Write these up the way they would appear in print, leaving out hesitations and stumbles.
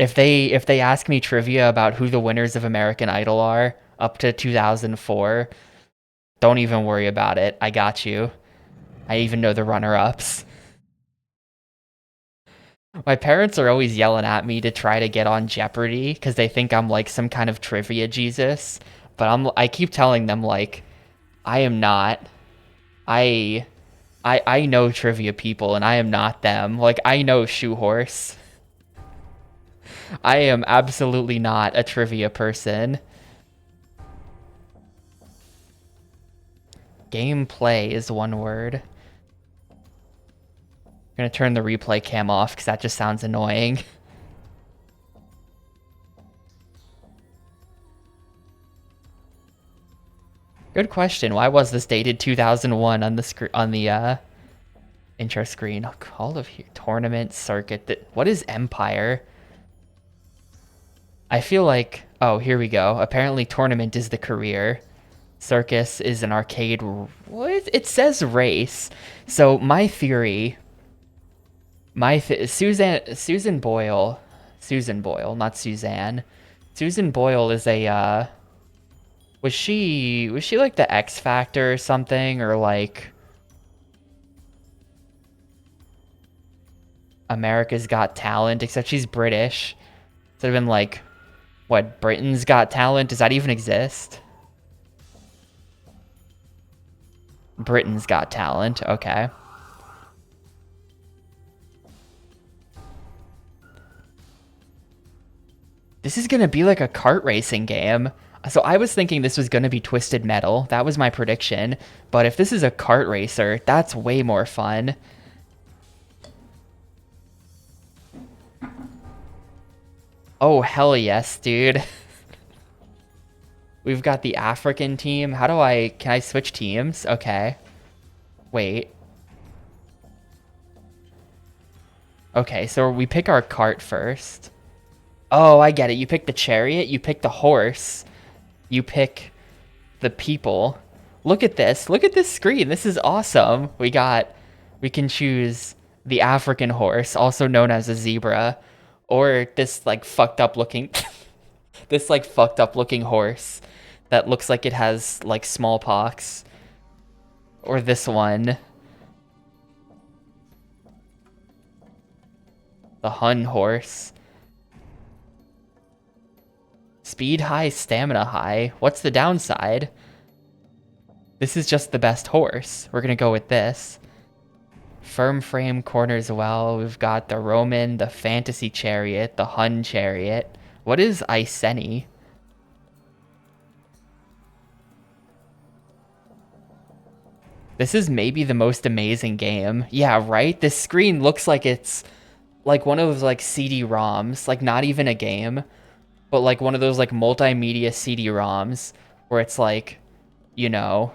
If they ask me trivia about who the winners of American Idol are up to 2004, don't even worry about it. I got you. I even know the runner-ups. My parents are always yelling at me to try to get on Jeopardy because they think I'm like some kind of trivia Jesus. But I keep telling them like I am not. I I know trivia people and I am not them. Like I know Shoe Horse. I am absolutely not a trivia person. Gameplay is one word. I'm gonna turn the replay cam off because that just sounds annoying. Good question. Why was this dated 2001 on the intro screen? Oh, Call of Tournament Circuit. What is Empire? I feel like, oh, here we go. Apparently Tournament is the career. Circus is an arcade. What? It says race. So my theory, Susan Boyle, not Suzanne. Susan Boyle is a was she like the X Factor or something, or like America's Got Talent, except she's British. So it'd been like, what, Britain's Got Talent? Does that even exist? Britain's Got Talent, okay. This is gonna be like a kart racing game. So I was thinking this was gonna be Twisted Metal. That was my prediction. But if this is a kart racer, that's way more fun. Oh, hell yes, dude. We've got the African team. Can I switch teams? Okay. Wait. Okay, so we pick our cart first. Oh, I get it. You pick the chariot, you pick the horse, you pick the people. Look at this. Look at this screen. This is awesome. We can choose the African horse, also known as a zebra, or this like fucked up looking this like fucked up looking horse that looks like it has like smallpox, or this one, the Hun horse. Speed high, stamina high. What's the downside? This is just the best horse. We're gonna go with this. Firm frame corners well. We've got the Roman, the Fantasy Chariot, the Hun Chariot. What is Iceni? This is maybe the most amazing game. Yeah, right? This screen looks like it's like one of those like CD-ROMs, like not even a game, but like one of those like multimedia CD-ROMs where it's like,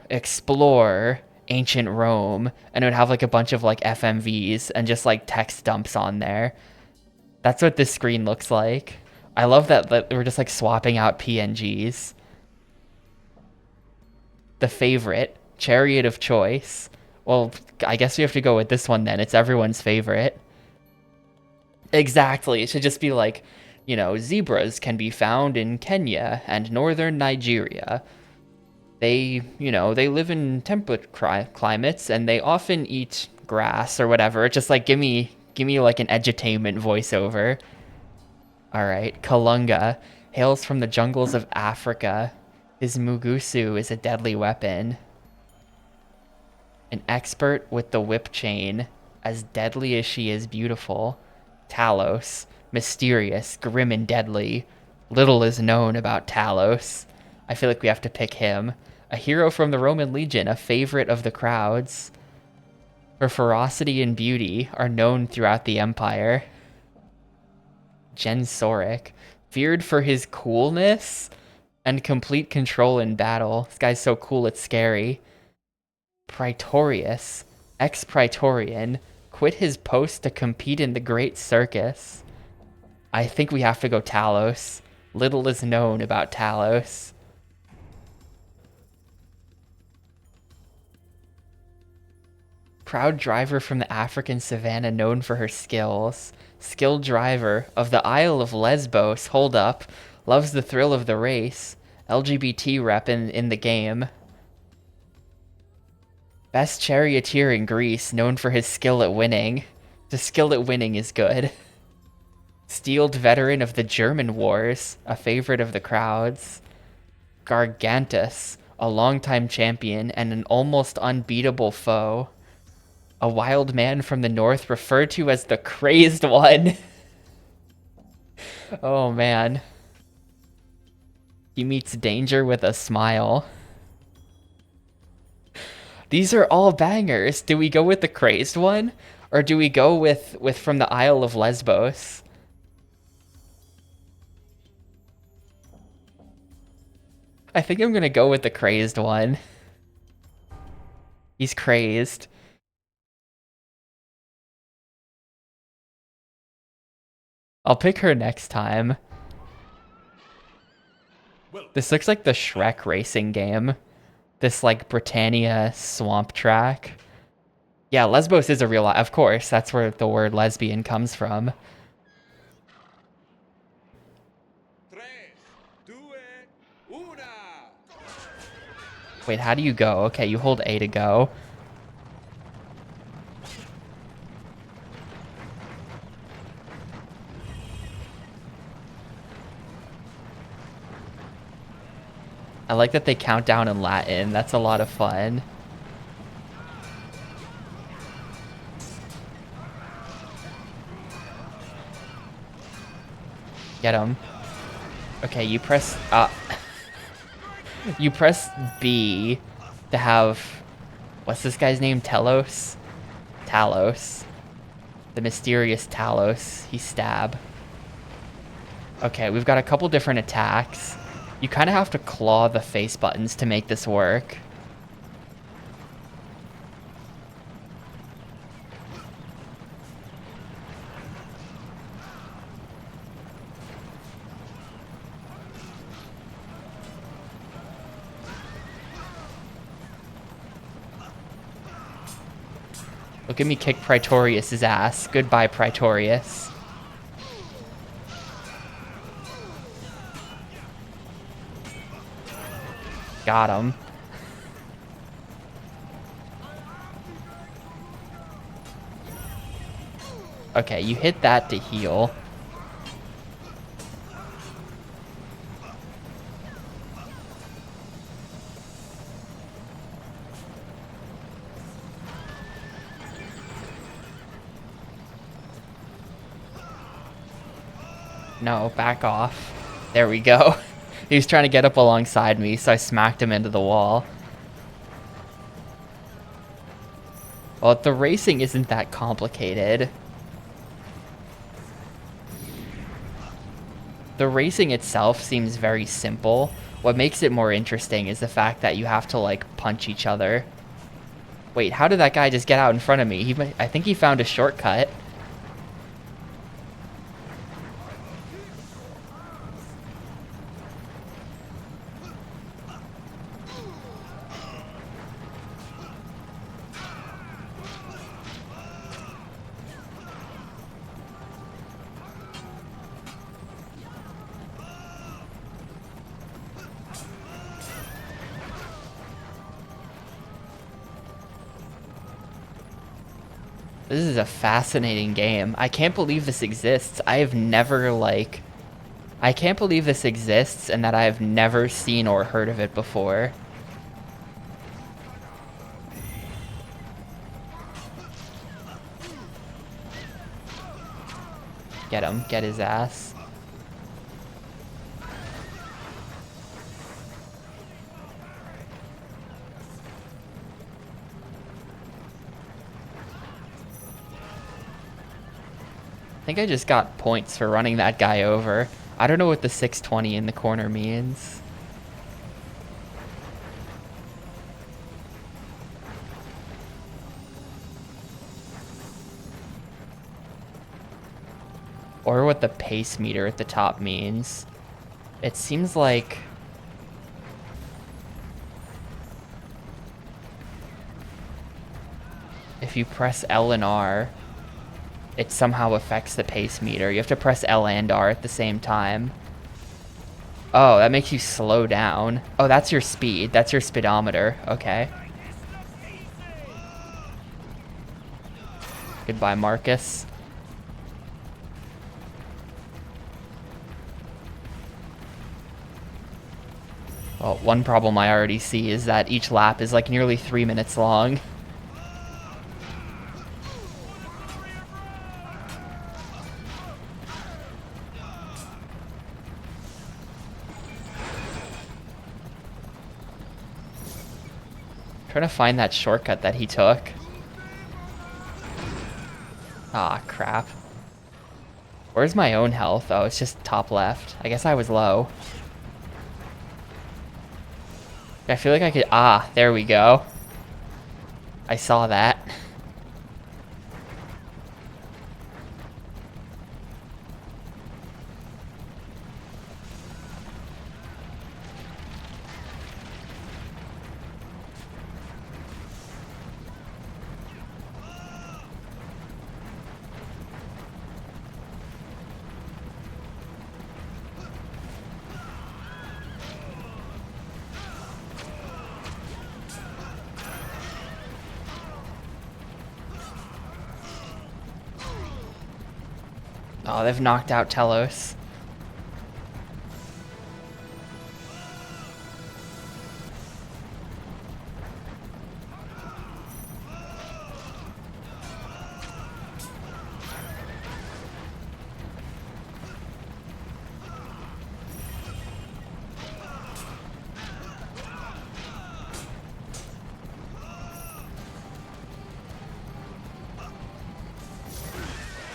explore ancient Rome, and it would have like a bunch of like FMVs and just like text dumps on there. That's what this screen looks like. I love that we're just like swapping out PNGs. The favorite, Chariot of Choice. Well, I guess we have to go with this one then. It's everyone's favorite. Exactly. It should just be like, zebras can be found in Kenya and northern Nigeria. They live in temperate climates and they often eat grass or whatever. Just like give me like an edutainment voiceover. All right, Kalunga hails from the jungles of Africa. His Mugusu is a deadly weapon. An expert with the whip chain, as deadly as she is beautiful. Talos, mysterious, grim and deadly. Little is known about Talos. I feel like we have to pick him. A hero from the Roman Legion, a favorite of the crowds. Her ferocity and beauty are known throughout the Empire. Gensoric, feared for his coolness and complete control in battle. This guy's so cool it's scary. Praetorius, ex-Praetorian, quit his post to compete in the Great Circus. I think we have to go Talos. Little is known about Talos. Proud driver from the African savannah known for her skills. Skilled driver of the Isle of Lesbos. Hold up. Loves the thrill of the race. LGBT rep in the game. Best charioteer in Greece, known for his skill at winning. The skill at winning is good. Steeled veteran of the German wars, a favorite of the crowds. Gargantus, a longtime champion and an almost unbeatable foe. A wild man from the north referred to as the crazed one. Oh man. He meets danger with a smile. These are all bangers. Do we go with the crazed one? Or do we go with from the Isle of Lesbos? I think I'm gonna go with the crazed one. He's crazed. I'll pick her next time. This looks like the Shrek racing game. This, like, Britannia swamp track. Yeah, Lesbos is a real... Of course, that's where the word lesbian comes from. 3, 2, 1. Wait, how do you go? Okay, you hold A to go. I like that they count down in Latin. That's a lot of fun. Get him. Okay, you press you press B to have, what's this guy's name? Talos? Talos. The mysterious Talos. He stab. Okay, we've got a couple different attacks. You kind of have to claw the face buttons to make this work. Look at me kick Praetorius's ass. Goodbye, Praetorius. Got him. Okay, you hit that to heal. No, back off. There we go. He was trying to get up alongside me, so I smacked him into the wall. Well, the racing isn't that complicated. The racing itself seems very simple. What makes it more interesting is the fact that you have to, like, punch each other. Wait, how did that guy just get out in front of me? I think he found a shortcut. This is a fascinating game. I can't believe this exists. I have never, like... I can't believe this exists and that I have never seen or heard of it before. Get him. Get his ass. I think I just got points for running that guy over. I don't know what the 620 in the corner means. Or what the pace meter at the top means. It seems like... if you press L and R, it somehow affects the pace meter. You have to press L and R at the same time. Oh, that makes you slow down. Oh, that's your speed. That's your speedometer. Okay. Goodbye, Marcus. Well, one problem I already see is that each lap is like nearly 3 minutes long. Trying to find that shortcut that he took. Ah, crap. Where's my own health? Oh, it's just top left. I guess I was low. I feel like I could... Ah, there we go. I saw that. Oh, they've knocked out Telos.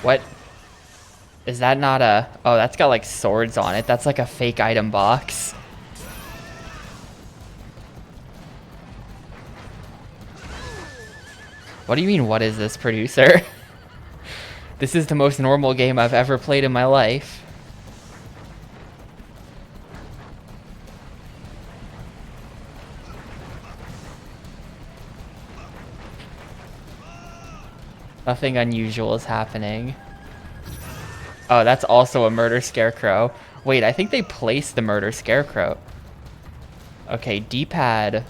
What? Is that not a... Oh, that's got like swords on it. That's like a fake item box. What do you mean, what is this, producer? This is the most normal game I've ever played in my life. Nothing unusual is happening. Oh, that's also a murder scarecrow. Wait, I think they placed the murder scarecrow. Okay, D-pad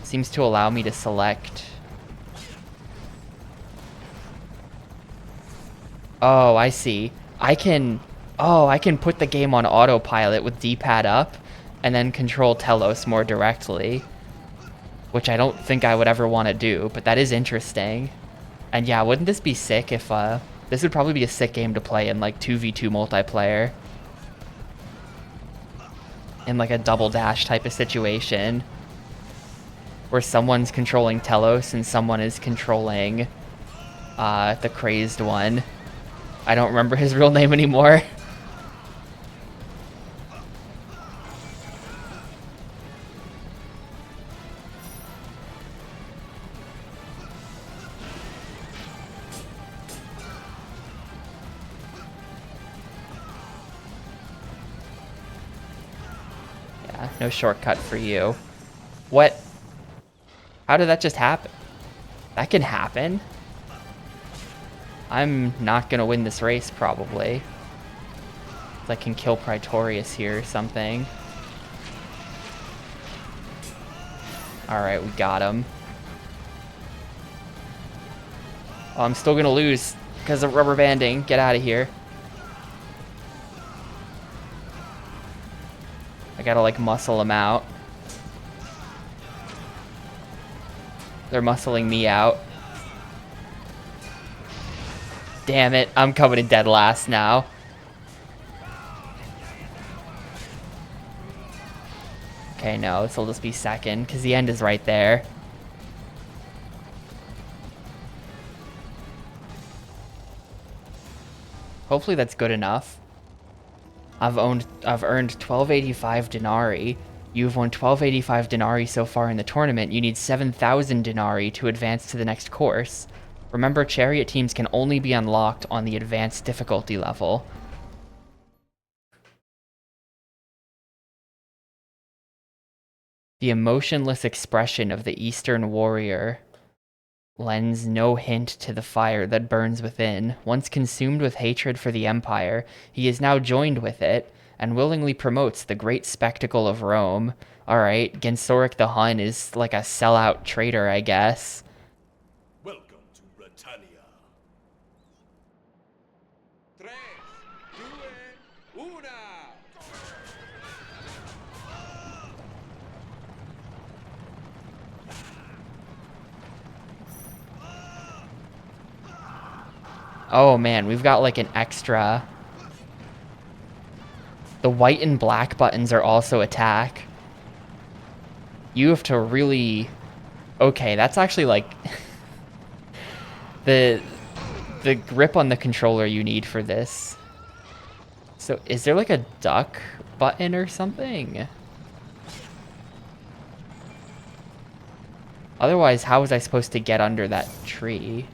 seems to allow me to select. Oh, I see. I can put the game on autopilot with D-pad up and then control Telos more directly, which I don't think I would ever want to do, but that is interesting. And yeah, wouldn't this be sick if this would probably be a sick game to play in like 2v2 multiplayer. In like a double dash type of situation. Where someone's controlling Telos and someone is controlling the crazed one. I don't remember his real name anymore. Yeah, no shortcut for you. What? How did that just happen? That can happen. I'm not gonna win this race, probably. I can kill Praetorius here or something. Alright, we got him. Oh, I'm still gonna lose because of rubber banding. Get out of here. I gotta like muscle him out. They're muscling me out. Damn it, I'm coming in dead last now. Okay, no, this will just be second, because the end is right there. Hopefully that's good enough. I've earned 1285 denarii. You've won 1285 denarii so far in the tournament. You need 7,000 denarii to advance to the next course. Remember, Chariot teams can only be unlocked on the advanced difficulty level. The emotionless expression of the Eastern warrior. lends no hint to the fire that burns within. Once consumed with hatred for the Empire, he is now joined with it, and willingly promotes the great spectacle of Rome. Alright, Gensoric the Hun is like a sellout traitor, I guess. Welcome to Britannia. 3, 2, 1. Oh man, we've got like an extra. The white and black buttons are also attack. You have to really... Okay, that's actually like... the grip on the controller you need for this. So is there like a duck button or something? Otherwise, how was I supposed to get under that tree?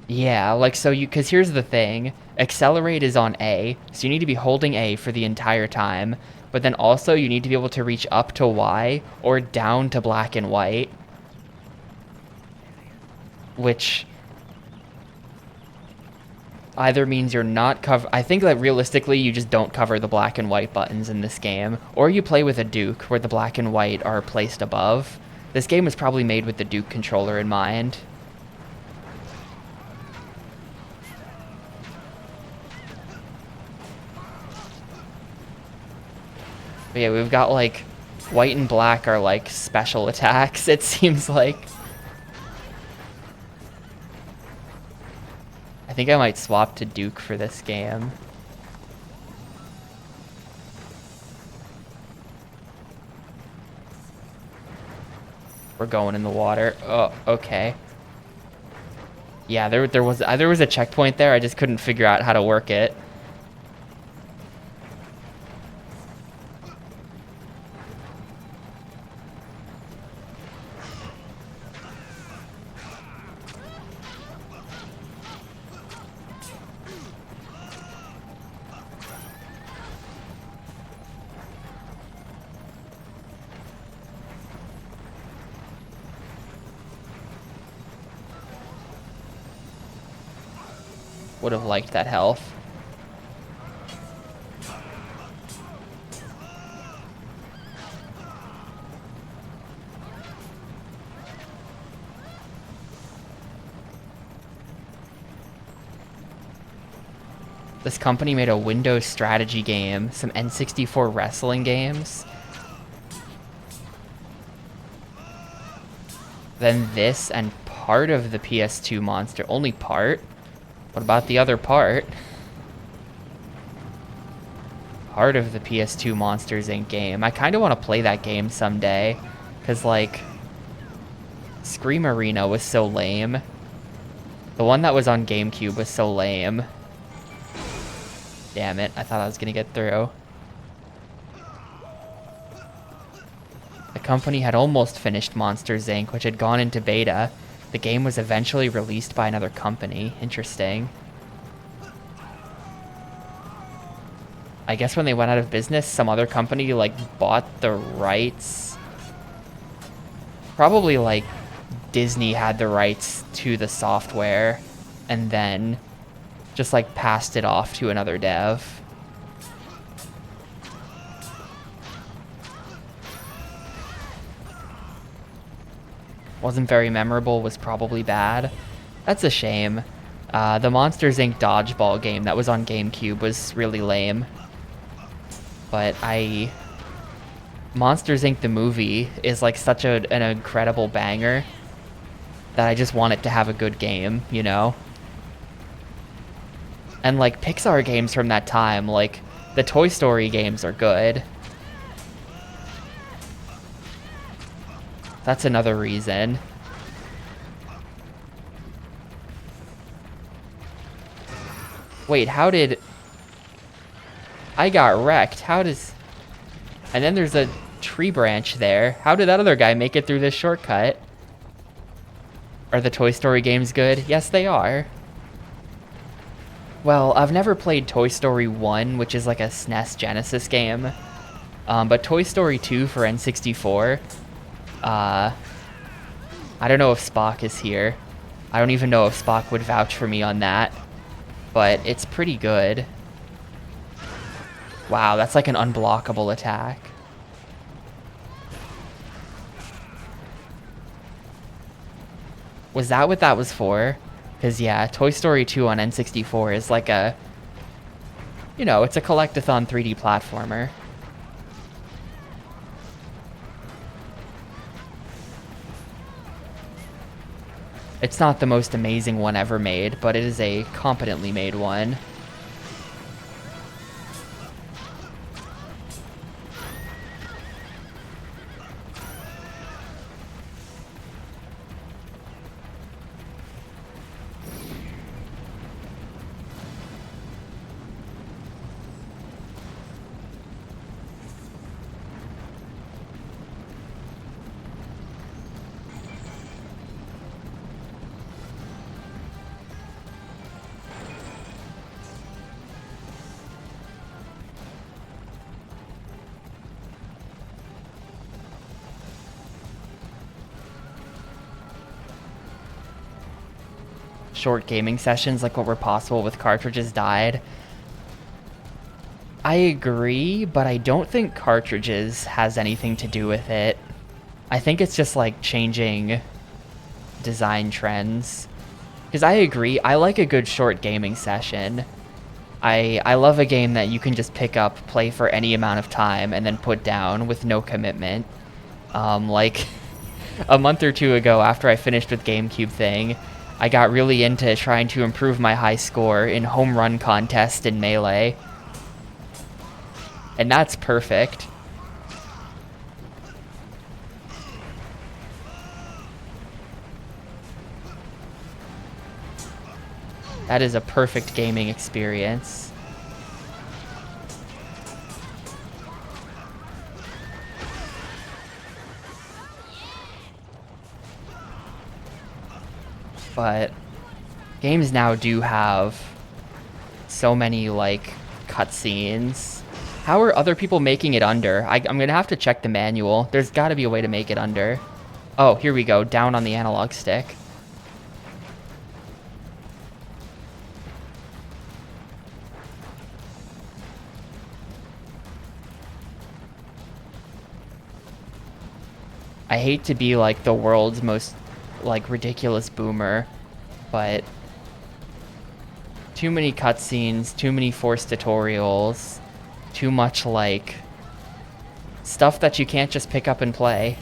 Yeah, like, so you, because here's the thing. Accelerate is on A, so you need to be holding A for the entire time, but then also you need to be able to reach up to Y or down to black and white. Which either means you're not I think that realistically you just don't cover the black and white buttons in this game, or you play with a Duke where the black and white are placed above. This game was probably made with the Duke controller in mind. But yeah, we've got like white and black are like special attacks, it seems like. I think I might swap to Duke for this game. We're going in the water. Oh, okay. Yeah, there was a checkpoint there. I just couldn't figure out how to work it. Would have liked that health. This company made a Windows strategy game, some N64 wrestling games. Then this and part of the PS2 Monster. Only part? What about the other part? Part of the PS2 Monsters Inc. game. I kind of want to play that game someday. Because, like, Scream Arena was so lame. The one that was on GameCube was so lame. Damn it, I thought I was going to get through. The company had almost finished Monsters Inc., which had gone into beta. The game was eventually released by another company. Interesting. I guess when they went out of business, some other company, like, bought the rights. Probably, like, Disney had the rights to the software and then just, like, passed it off to another dev. Wasn't very memorable, was probably bad. That's a shame. The Monsters Inc. dodgeball game that was on GameCube was really lame. But Monsters Inc. the movie is like such an incredible banger that I just want it to have a good game, you know? And like Pixar games from that time, like the Toy Story games are good. That's another reason. Wait, how did... I got wrecked. How does... And then there's a tree branch there. How did that other guy make it through this shortcut? Are the Toy Story games good? Yes, they are. Well, I've never played Toy Story 1, which is like a SNES Genesis game. But Toy Story 2 for N64, I don't know if Spock is here. I don't even know if Spock would vouch for me on that, but it's pretty good. Wow, that's like an unblockable attack. Was that what that was for? Because yeah, Toy Story 2 on N64 is like a, you know, it's a collect-a-thon 3D platformer. It's not the most amazing one ever made, but it is a competently made one. Short gaming sessions like what were possible with cartridges died. I agree, but I don't think cartridges has anything to do with it. I think it's just like changing design trends. Because I agree, I like a good short gaming session. I love a game that you can just pick up, play for any amount of time, and then put down with no commitment. Like a month or two ago after I finished with GameCube Thing, I got really into trying to improve my high score in home run contest in Melee. And that's perfect. That is a perfect gaming experience. But games now do have so many, like, cutscenes. How are other people making it under? I'm gonna have to check the manual. There's gotta be a way to make it under. Oh, here we go. Down on the analog stick. I hate to be, like, the world's most, like, ridiculous boomer, but too many cutscenes, too many forced tutorials, too much, like, stuff that you can't just pick up and play.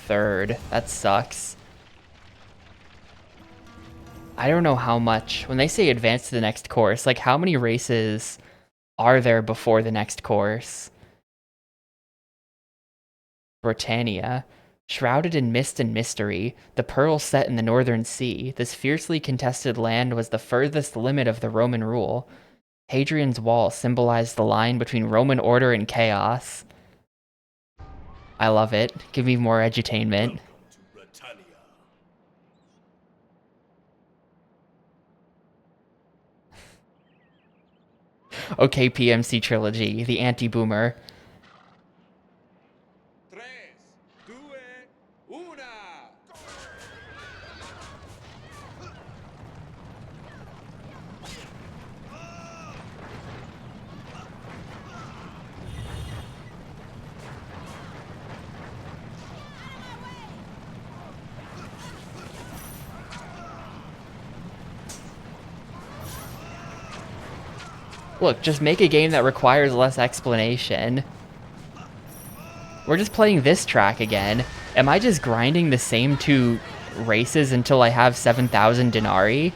Third. That sucks. I don't know how much. When they say advance to the next course, like how many races are there before the next course? Britannia. Shrouded in mist and mystery, the pearl set in the northern sea, this fiercely contested land was the furthest limit of the Roman rule. Hadrian's Wall symbolized the line between Roman order and chaos. I love it. Give me more edutainment. Welcome to Britannia. Okay, PMC Trilogy, the anti-boomer. 3, 2, 1. Look, just make a game that requires less explanation. We're just playing this track again. Am I just grinding the same two races until I have 7,000 denarii?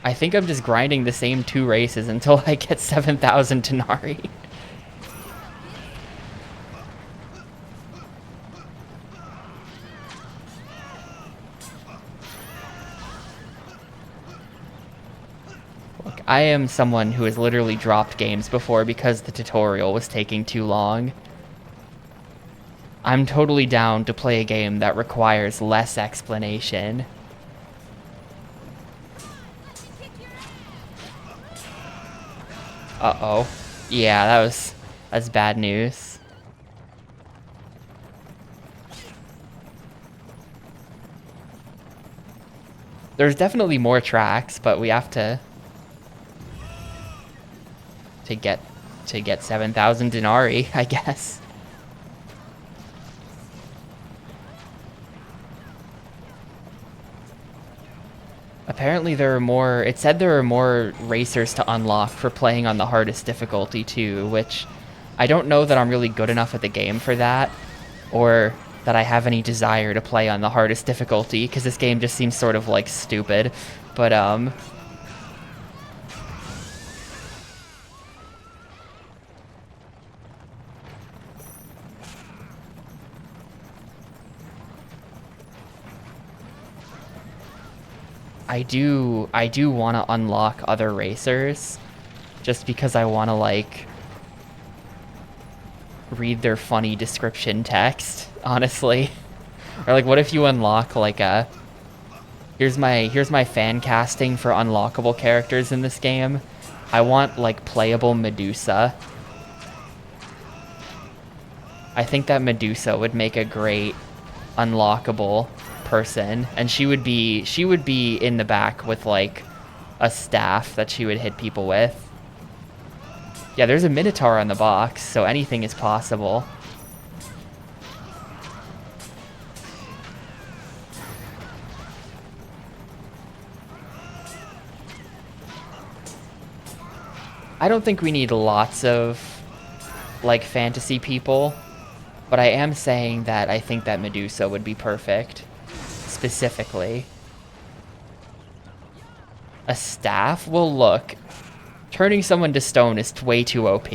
I think I'm just grinding the same two races until I get 7,000 denarii. I am someone who has literally dropped games before because the tutorial was taking too long. I'm totally down to play a game that requires less explanation. Uh-oh. Yeah, that's bad news. There's definitely more tracks, but we have to get 7,000 denarii, I guess. Apparently it said there are more racers to unlock for playing on the hardest difficulty too, which I don't know that I'm really good enough at the game for that, or that I have any desire to play on the hardest difficulty, because this game just seems sort of like stupid, but I do want to unlock other racers, just because I want to, like, read their funny description text, honestly. Or, like, what if you unlock, like, here's my fan casting for unlockable characters in this game. I want, like, playable Medusa. I think that Medusa would make a great unlockable person, and she would be in the back with, like, a staff that she would hit people with. Yeah, there's a Minotaur on the box, so anything is possible. I don't think we need lots of, like, fantasy people, but I am saying that I think that Medusa would be perfect. Specifically. A staff? Well, look. Turning someone to stone is way too OP.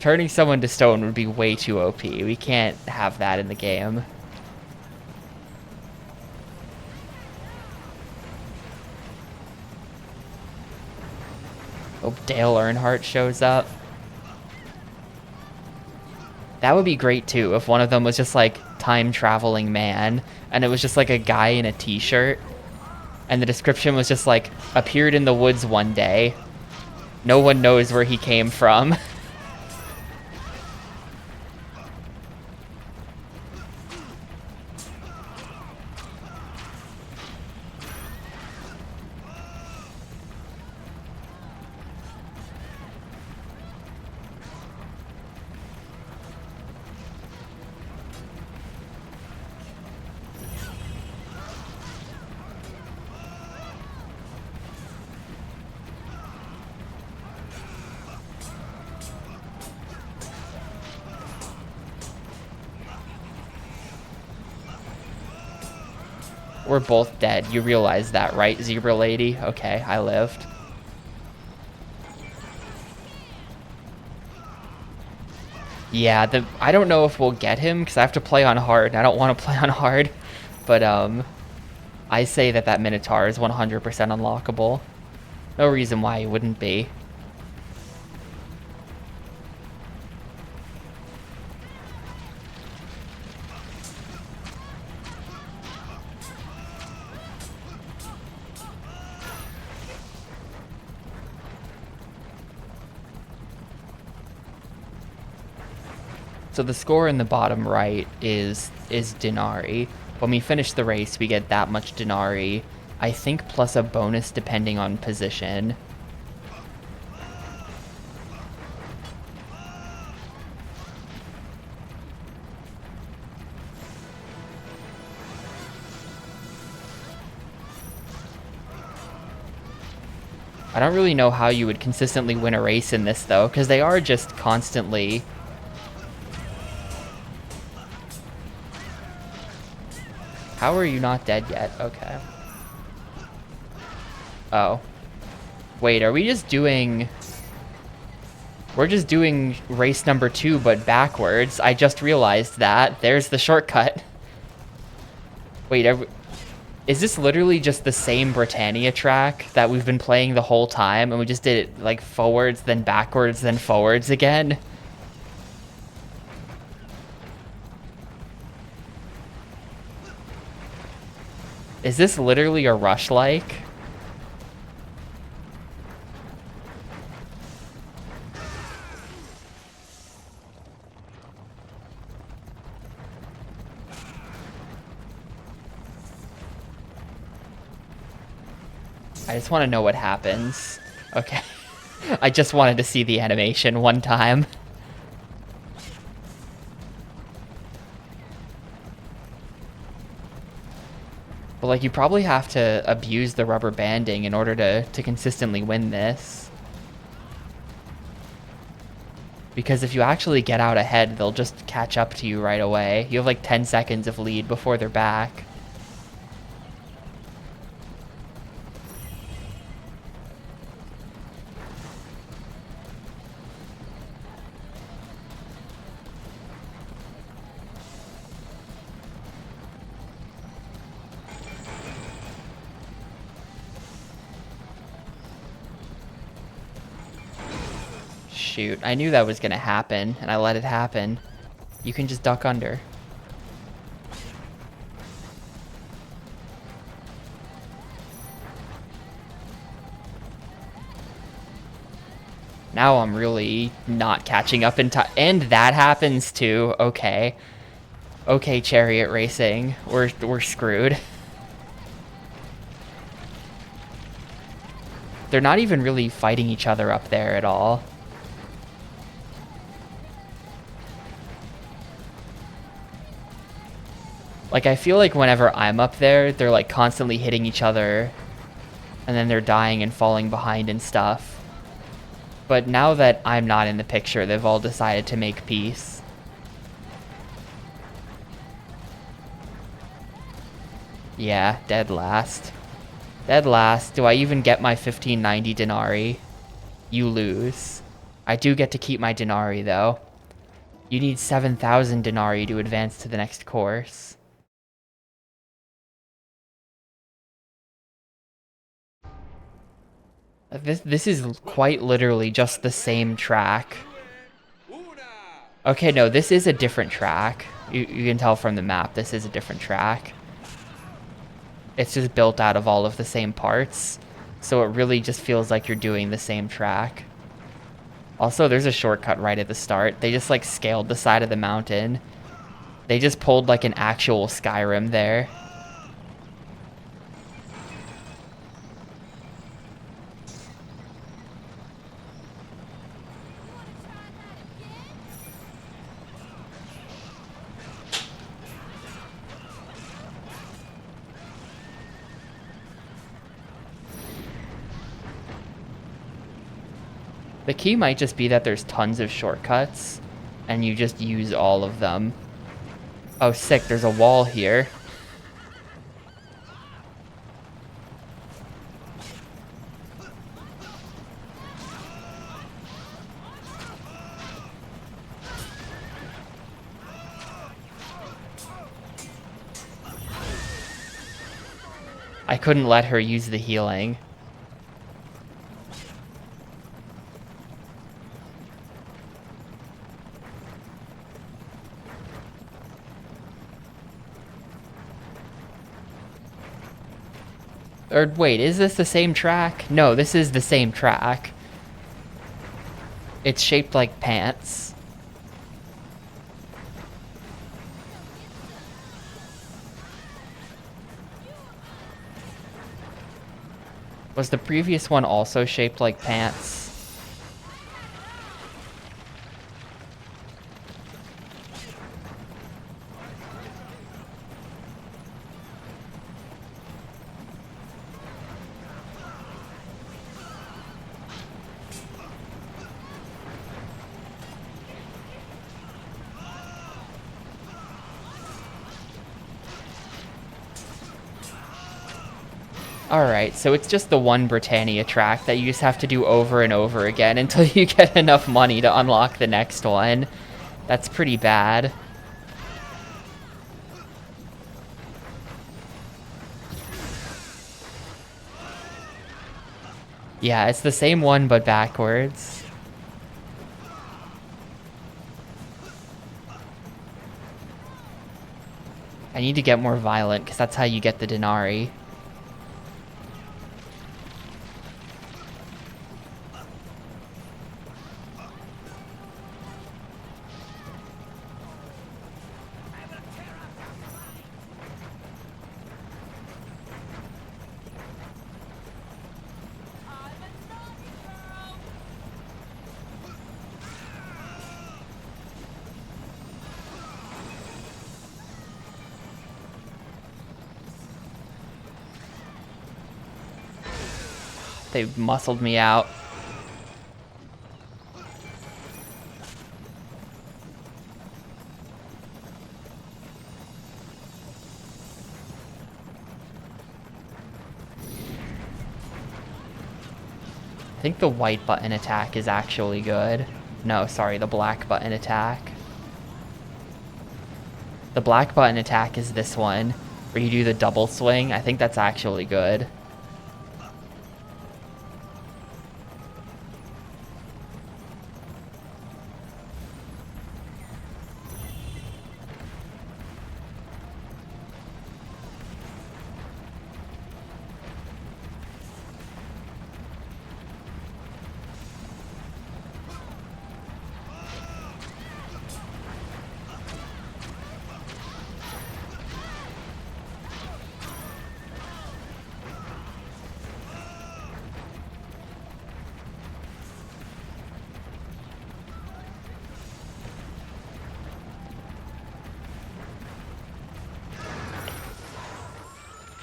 Turning someone to stone would be way too OP. We can't have that in the game. Oh, Dale Earnhardt shows up. That would be great too if one of them was just like time-traveling man, and it was just like a guy in a t-shirt, and the description was just like, appeared in the woods one day. No one knows where he came from. We're both dead. You realize that, right, Zebra Lady? Okay, I lived. Yeah, I don't know if we'll get him, because I have to play on hard, and I don't want to play on hard. But, I say that Minotaur is 100% unlockable. No reason why he wouldn't be. So the score in the bottom right is denarii. When we finish the race, we get that much denarii, I think, plus a bonus depending on position. I don't really know how you would consistently win a race in this, though, because they are just constantly... How are you not dead yet? Okay. Oh. Wait, are we just doing... We're just doing race number 2, but backwards. I just realized that. There's the shortcut. Wait, Is this literally just the same Britannia track that we've been playing the whole time, and we just did it like forwards, then backwards, then forwards again? Is this literally a rush-like? I just want to know what happens. Okay. I just wanted to see the animation one time. But like, you probably have to abuse the rubber banding in order to consistently win this. Because if you actually get out ahead, they'll just catch up to you right away. You have like 10 seconds of lead before they're back. Shoot, I knew that was gonna happen, and I let it happen. You can just duck under. Now I'm really not catching up in time. And that happens too. Okay. Okay, Chariot Racing. We're screwed. They're not even really fighting each other up there at all. Like, I feel like whenever I'm up there, they're like constantly hitting each other, and then they're dying and falling behind and stuff. But now that I'm not in the picture, they've all decided to make peace. Yeah, dead last. Dead last. Do I even get my 1590 denarii? You lose. I do get to keep my denarii, though. You need 7,000 denarii to advance to the next course. This is quite literally just the same track. Okay, no, this is a different track. You can tell from the map, this is a different track. It's just built out of all of the same parts. So it really just feels like you're doing the same track. Also, there's a shortcut right at the start. They just like scaled the side of the mountain. They just pulled like an actual Skyrim there. The key might just be that there's tons of shortcuts, and you just use all of them. Oh, sick, there's a wall here. I couldn't let her use the healing. Or wait, is this the same track? No, this is the same track. It's shaped like pants. Was the previous one also shaped like pants? Alright, so it's just the one Britannia track that you just have to do over and over again until you get enough money to unlock the next one. That's pretty bad. Yeah, it's the same one, but backwards. I need to get more violent, because that's how you get the denarii. They muscled me out. I think the white button attack is actually good. No, sorry, the black button attack. The black button attack is this one, where you do the double swing. I think that's actually good.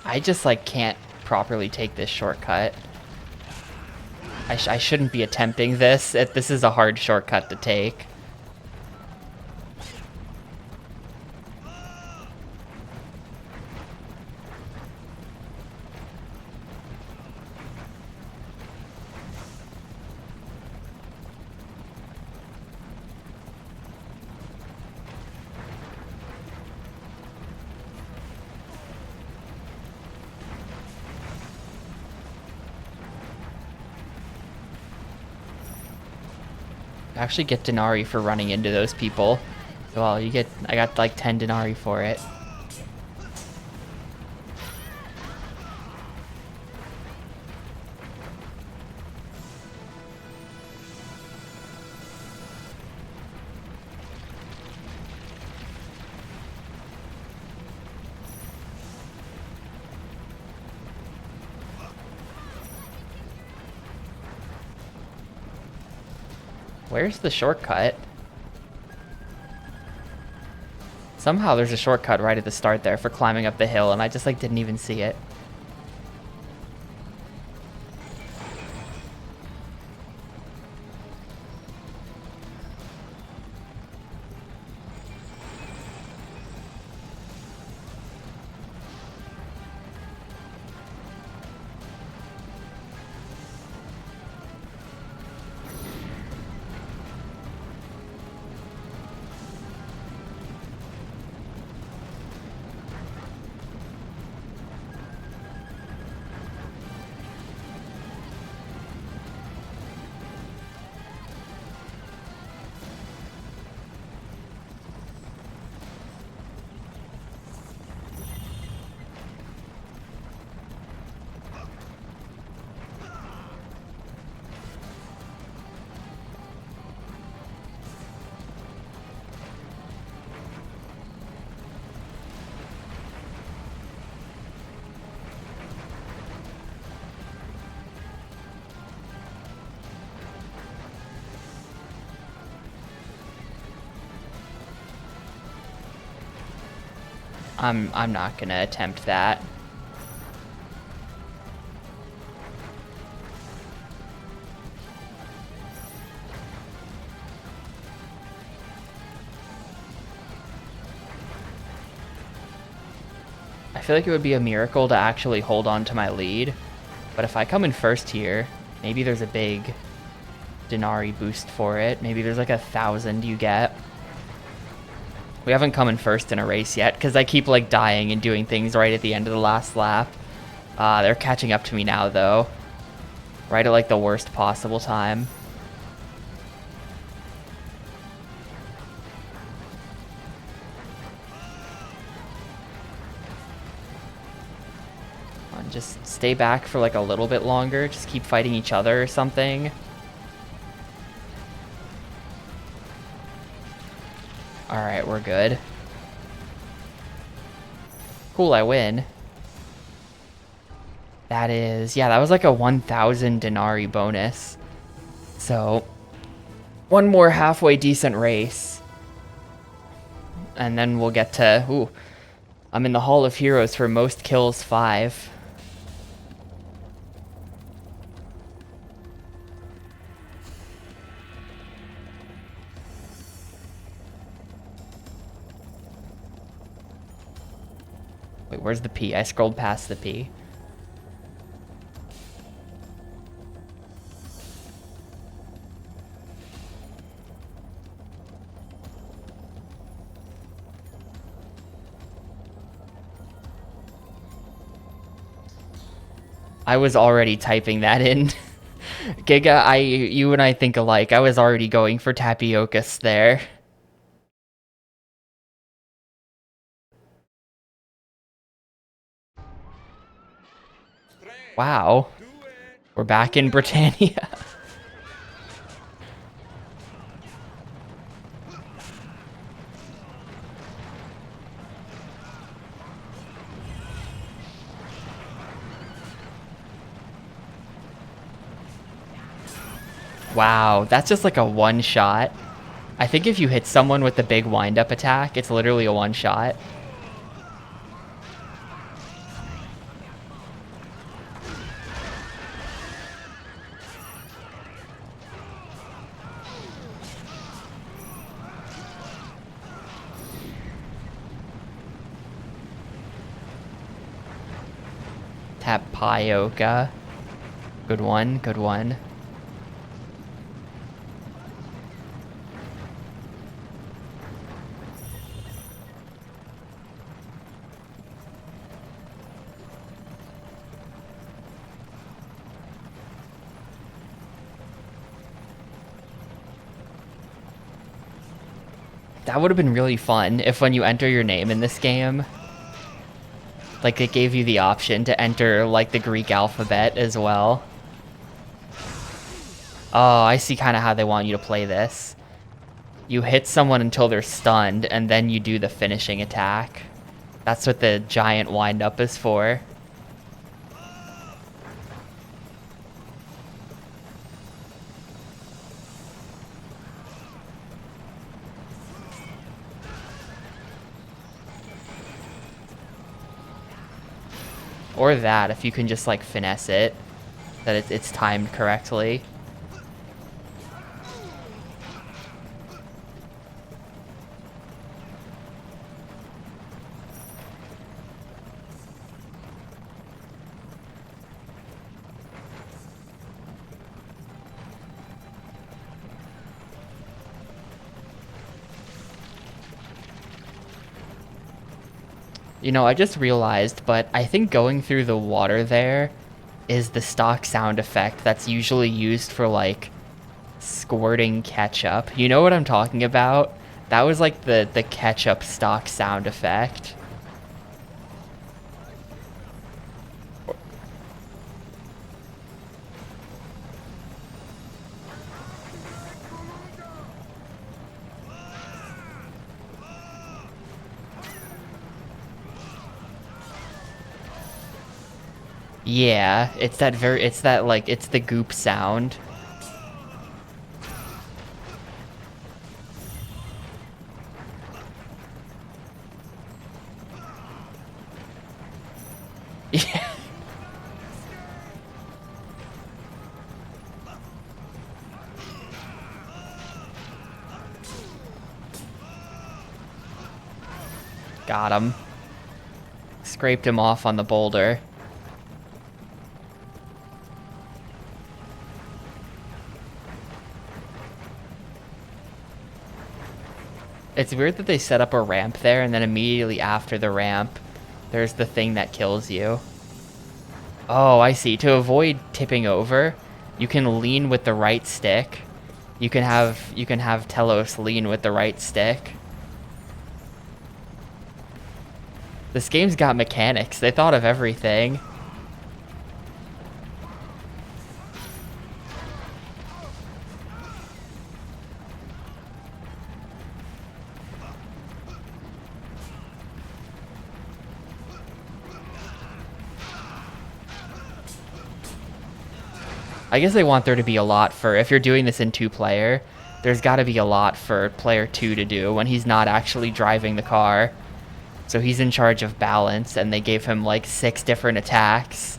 I just, like, can't properly take this shortcut. I shouldn't be attempting this. This is a hard shortcut to take. I actually get denarii for running into those people. Well, I got like 10 denarii for it. Where's the shortcut? Somehow there's a shortcut right at the start there for climbing up the hill, and I just like didn't even see it. I'm not gonna attempt that. I feel like it would be a miracle to actually hold on to my lead, but if I come in first here, maybe there's a big denarii boost for it. Maybe there's like 1,000 you get. We haven't come in first in a race yet, because I keep like dying and doing things right at the end of the last lap. They're catching up to me now, though. Right at like the worst possible time. Come on, just stay back for like a little bit longer. Just keep fighting each other or something. Alright, we're good. Cool, I win. That is, yeah, that was like a 1,000 denarii bonus. So, one more halfway decent race. And then we'll get to, ooh, I'm in the Hall of Heroes for most kills 5. Wait, where's the P? I scrolled past the P. I was already typing that in. Giga, you and I think alike. I was already going for Tapioca's there. Wow. We're back in Britannia. Wow, that's just like a one shot. I think if you hit someone with the big wind-up attack, it's literally a one shot. Tapioca. Good one, good one. That would have been really fun if when you enter your name in this game, like it gave you the option to enter like the Greek alphabet as well. Oh, I see kind of how they want you to play this. You hit someone until they're stunned, and then you do the finishing attack. That's what the giant wind-up is for. Or that, if you can just like finesse it, that it's timed correctly. You know, I just realized, but I think going through the water there is the stock sound effect that's usually used for, like, squirting ketchup. You know what I'm talking about? That was, like, the ketchup stock sound effect. Yeah, it's that like, it's the goop sound. Yeah. Got him. Scraped him off on the boulder. It's weird that they set up a ramp there, and then immediately after the ramp, there's the thing that kills you. Oh, I see. To avoid tipping over, You can lean with the right stick. You can have Telos lean with the right stick. This game's got mechanics. They thought of everything. I guess they want there to be a lot for, if you're doing this in 2-player, there's got to be a lot for player 2 to do when he's not actually driving the car. So he's in charge of balance, and they gave him like 6 different attacks.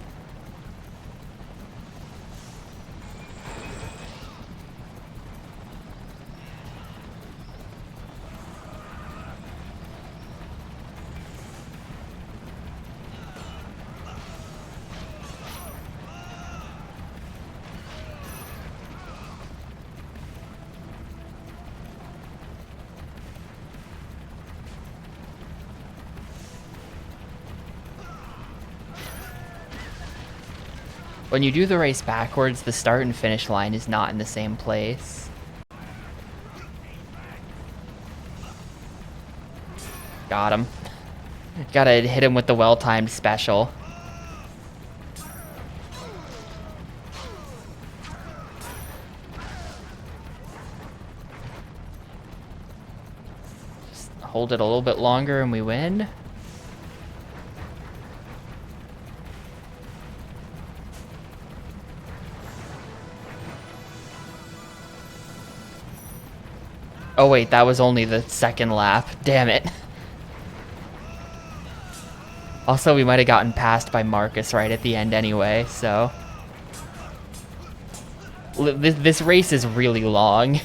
When you do the race backwards, the start and finish line is not in the same place. Got him. Gotta hit him with the well-timed special. Just hold it a little bit longer and we win. Oh wait, that was only the second lap. Damn it. Also, we might have gotten passed by Marcus right at the end anyway, so... This race is really long.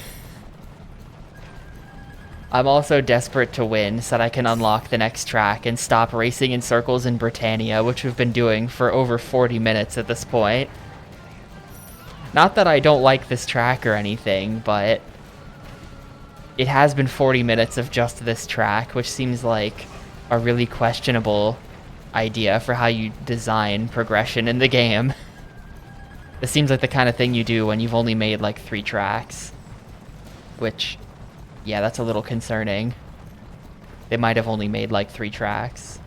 I'm also desperate to win so that I can unlock the next track and stop racing in circles in Britannia, which we've been doing for over 40 minutes at this point. Not that I don't like this track or anything, but... it has been 40 minutes of just this track, which seems like a really questionable idea for how you design progression in the game. This seems like the kind of thing you do when you've only made like 3 tracks. Which, yeah, that's a little concerning. They might have only made like 3 tracks.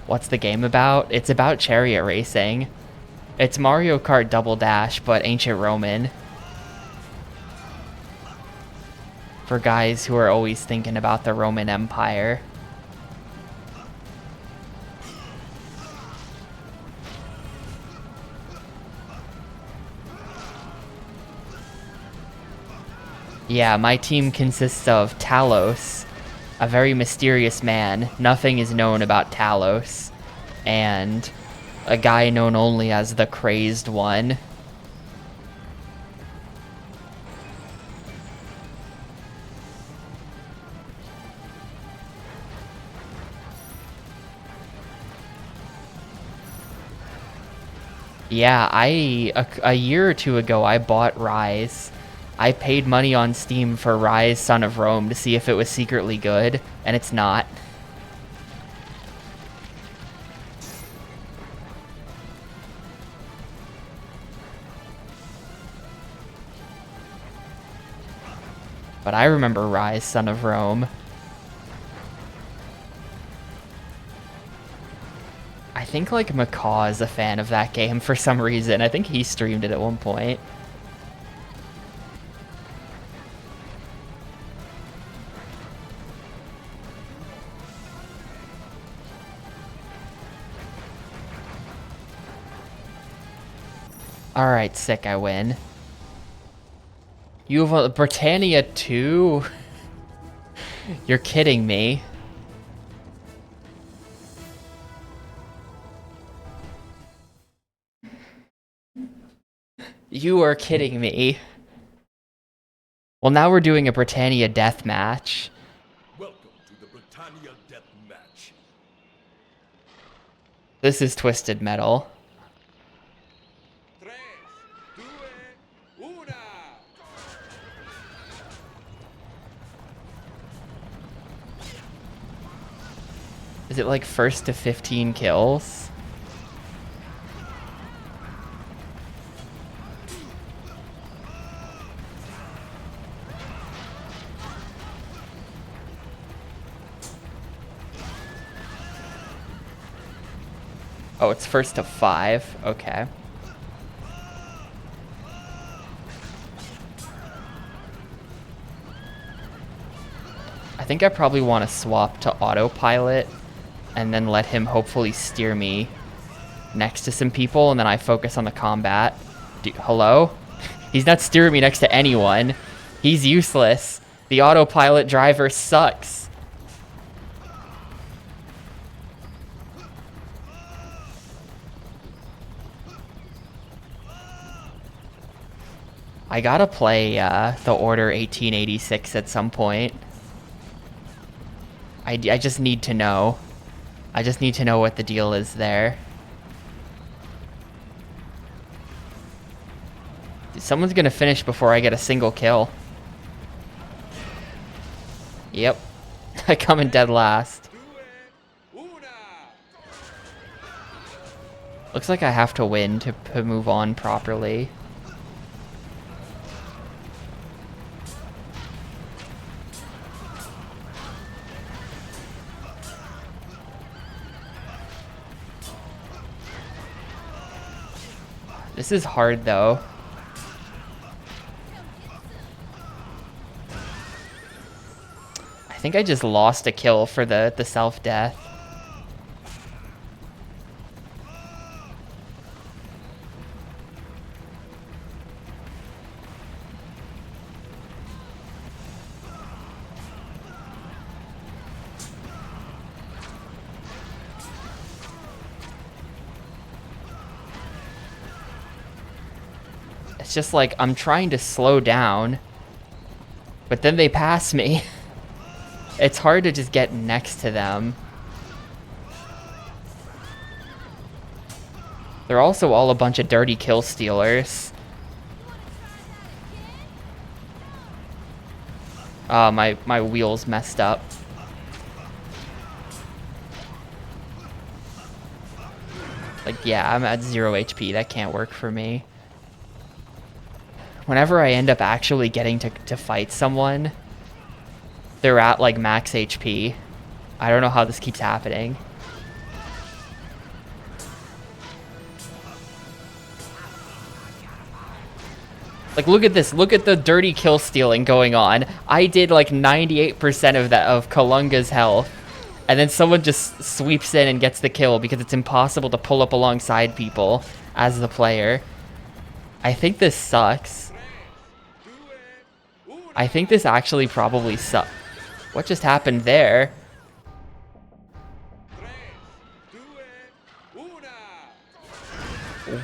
What's the game about? It's about chariot racing. It's Mario Kart Double Dash, but ancient Roman. For guys who are always thinking about the Roman Empire. Yeah, my team consists of Talos, a very mysterious man. Nothing is known about Talos. And a guy known only as the Crazed One. Yeah, a year or 2 ago, I bought Rise. I paid money on Steam for Rise Son of Rome to see if it was secretly good, and it's not. But I remember Rise Son of Rome. I think like Macaw is a fan of that game for some reason. I think he streamed it at one point. Alright, sick, I win. You have a Britannia 2? You're kidding me. You are kidding me. Well, now we're doing a Britannia death match. Welcome to the Britannia Death Match. This is Twisted Metal. 3, 2, 1. it like first to 15 kills? Oh, it's first to 5. Okay. I think I probably want to swap to autopilot and then let him hopefully steer me next to some people, and then I focus on the combat. Hello? He's not steering me next to anyone. He's useless. The autopilot driver sucks. I gotta play the Order 1886 at some point. I just need to know. I just need to know what the deal is there. Someone's gonna finish before I get a single kill. Yep. I come in dead last. Looks like I have to win to move on properly. This is hard though. I think I just lost a kill for the self-death. It's just like I'm trying to slow down, but then they pass me. It's hard to just get next to them. They're also all a bunch of dirty kill stealers. My wheel's messed up. Like, yeah, I'm at 0 HP. That can't work for me. Whenever I end up actually getting to fight someone, they're at like max HP. I don't know how this keeps happening. Like, look at this. Look at the dirty kill stealing going on. I did like 98% of that of Kalunga's health, and then someone just sweeps in and gets the kill because it's impossible to pull up alongside people as the player. I think this sucks. I think this actually probably sucks. What just happened there?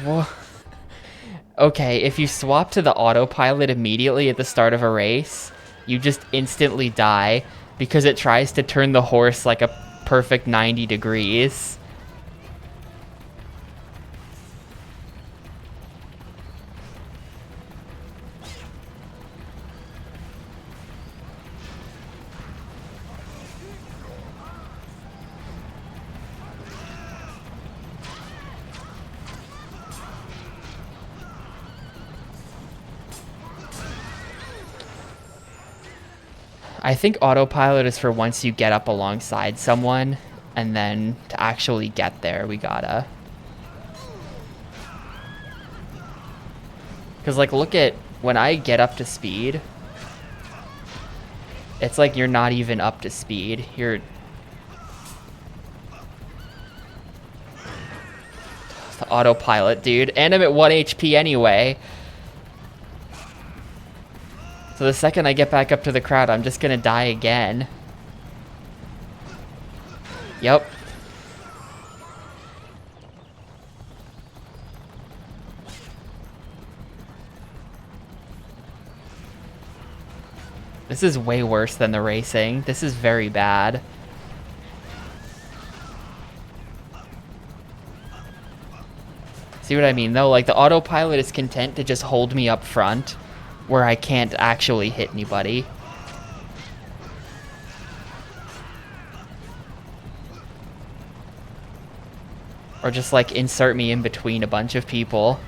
Whoa. Okay, if you swap to the autopilot immediately at the start of a race, you just instantly die because it tries to turn the horse like a perfect 90 degrees. I think autopilot is for once you get up alongside someone, and then to actually get there, we gotta. Because, like, look at when I get up to speed, it's like you're not even up to speed. You're. The autopilot, dude. And I'm at 1 HP anyway. So the second I get back up to the crowd, I'm just gonna die again. Yep. This is way worse than the racing. This is very bad. See what I mean, though? Like, the autopilot is content to just hold me up front, where I can't actually hit anybody. Or just like insert me in between a bunch of people.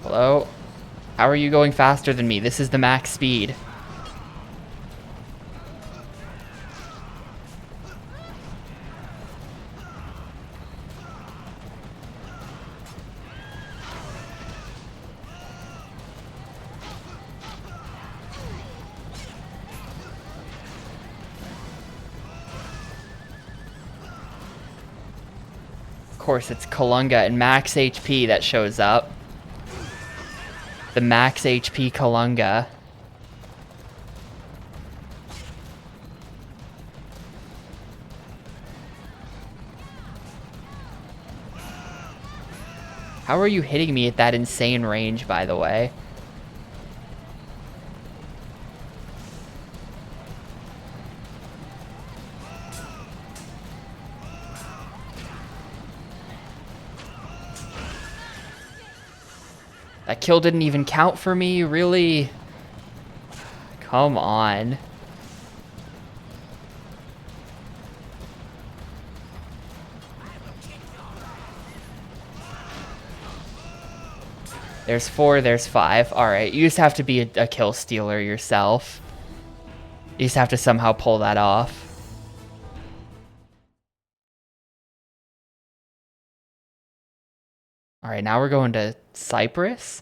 Hello? How are you going faster than me? This is the max speed. Of course, it's Kalunga and max HP that shows up. The max HP Kalunga. How are you hitting me at that insane range, by the way? That kill didn't even count for me, really? Come on. There's 4, there's 5. Alright, you just have to be a kill stealer yourself. You just have to somehow pull that off. Alright, now we're going to Cyprus.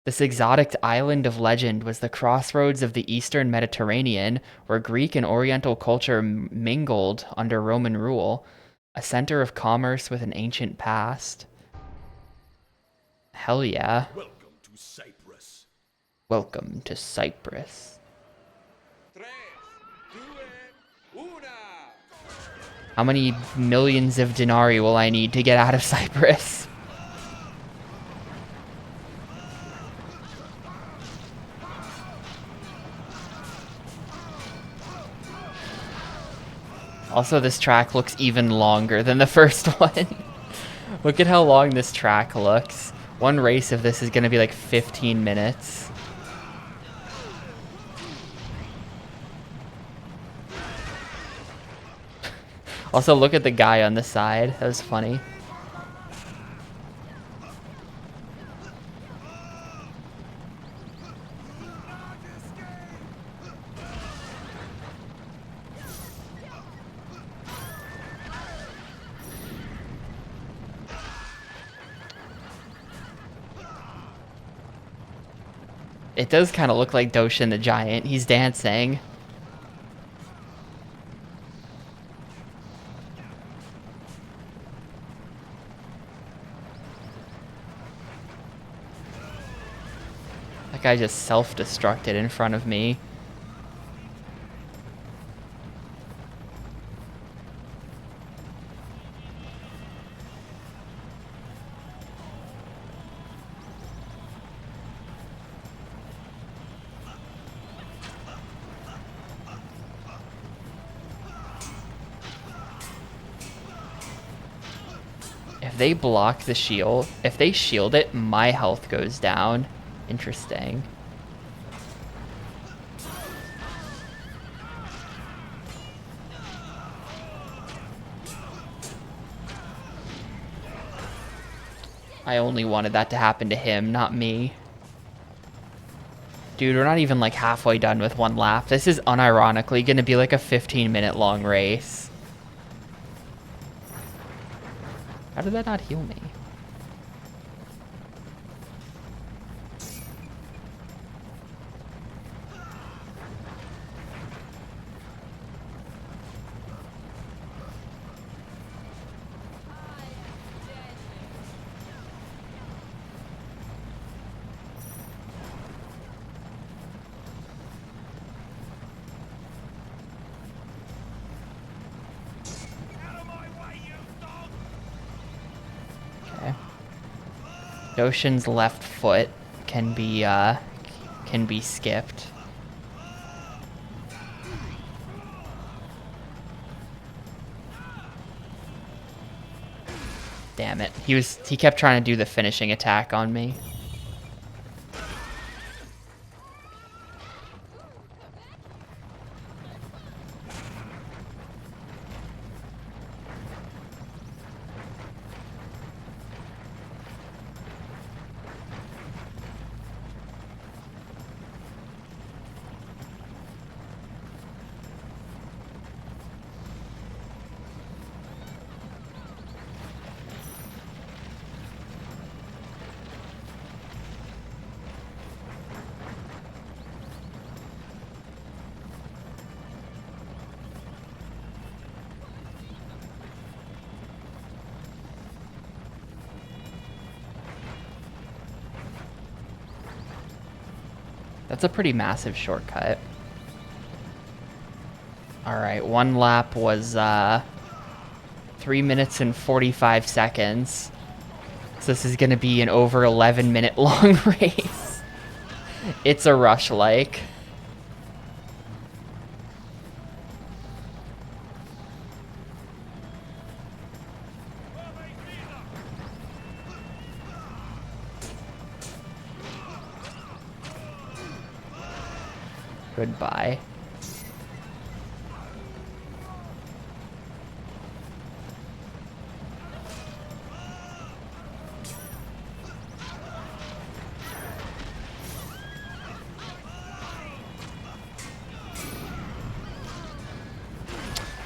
This exotic island of legend was the crossroads of the Eastern Mediterranean, where Greek and Oriental culture mingled under Roman rule, a center of commerce with an ancient past. Hell yeah. Welcome to Cyprus. Welcome to Cyprus. How many millions of denarii will I need to get out of Cyprus? Also, this track looks even longer than the first one. Look at how long this track looks. One race of this is going to be like 15 minutes. Also, look at the guy on the side. That was funny. It does kind of look like Doshin the Giant. He's dancing. That guy just self-destructed in front of me. If they block the shield, if they shield it, my health goes down. Interesting. I only wanted that to happen to him, not me. Dude, we're not even like halfway done with one lap. This is unironically going to be like a 15-minute long race. How did that not heal me? Doshin's left foot can be skipped. Damn it. He kept trying to do the finishing attack on me. That's a pretty massive shortcut. Alright, one lap was 3 minutes and 45 seconds. So this is gonna be an over 11-minute long race. It's a rush like. Goodbye.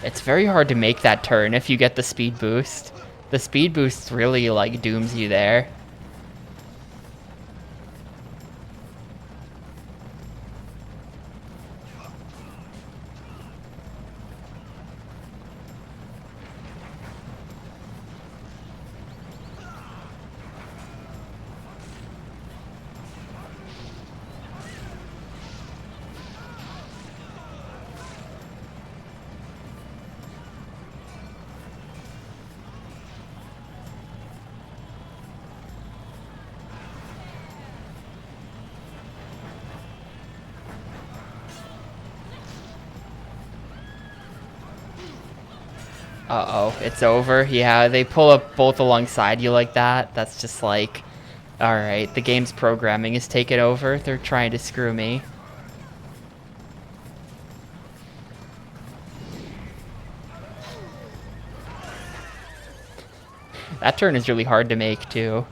It's very hard to make that turn if you get the speed boost. The speed boost really, like, dooms you there. Uh-oh, it's over. Yeah, they pull up both alongside you like that. That's just like, alright, the game's programming is taken over. They're trying to screw me. That turn is really hard to make, too.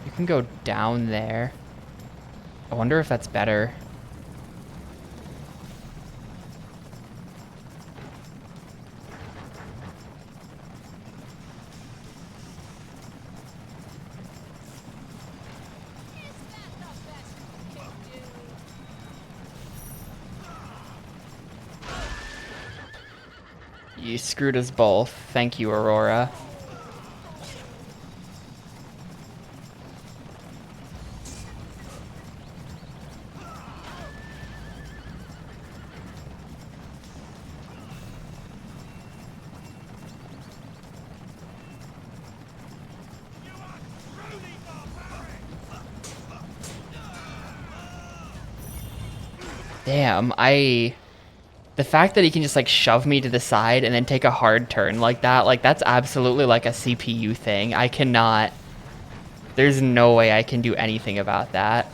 You can go down there. I wonder if that's better. You screwed us both. Thank you, Aurora. Damn, the fact that he can just, like, shove me to the side and then take a hard turn like, that's absolutely, like, a CPU thing. I cannot... There's no way I can do anything about that.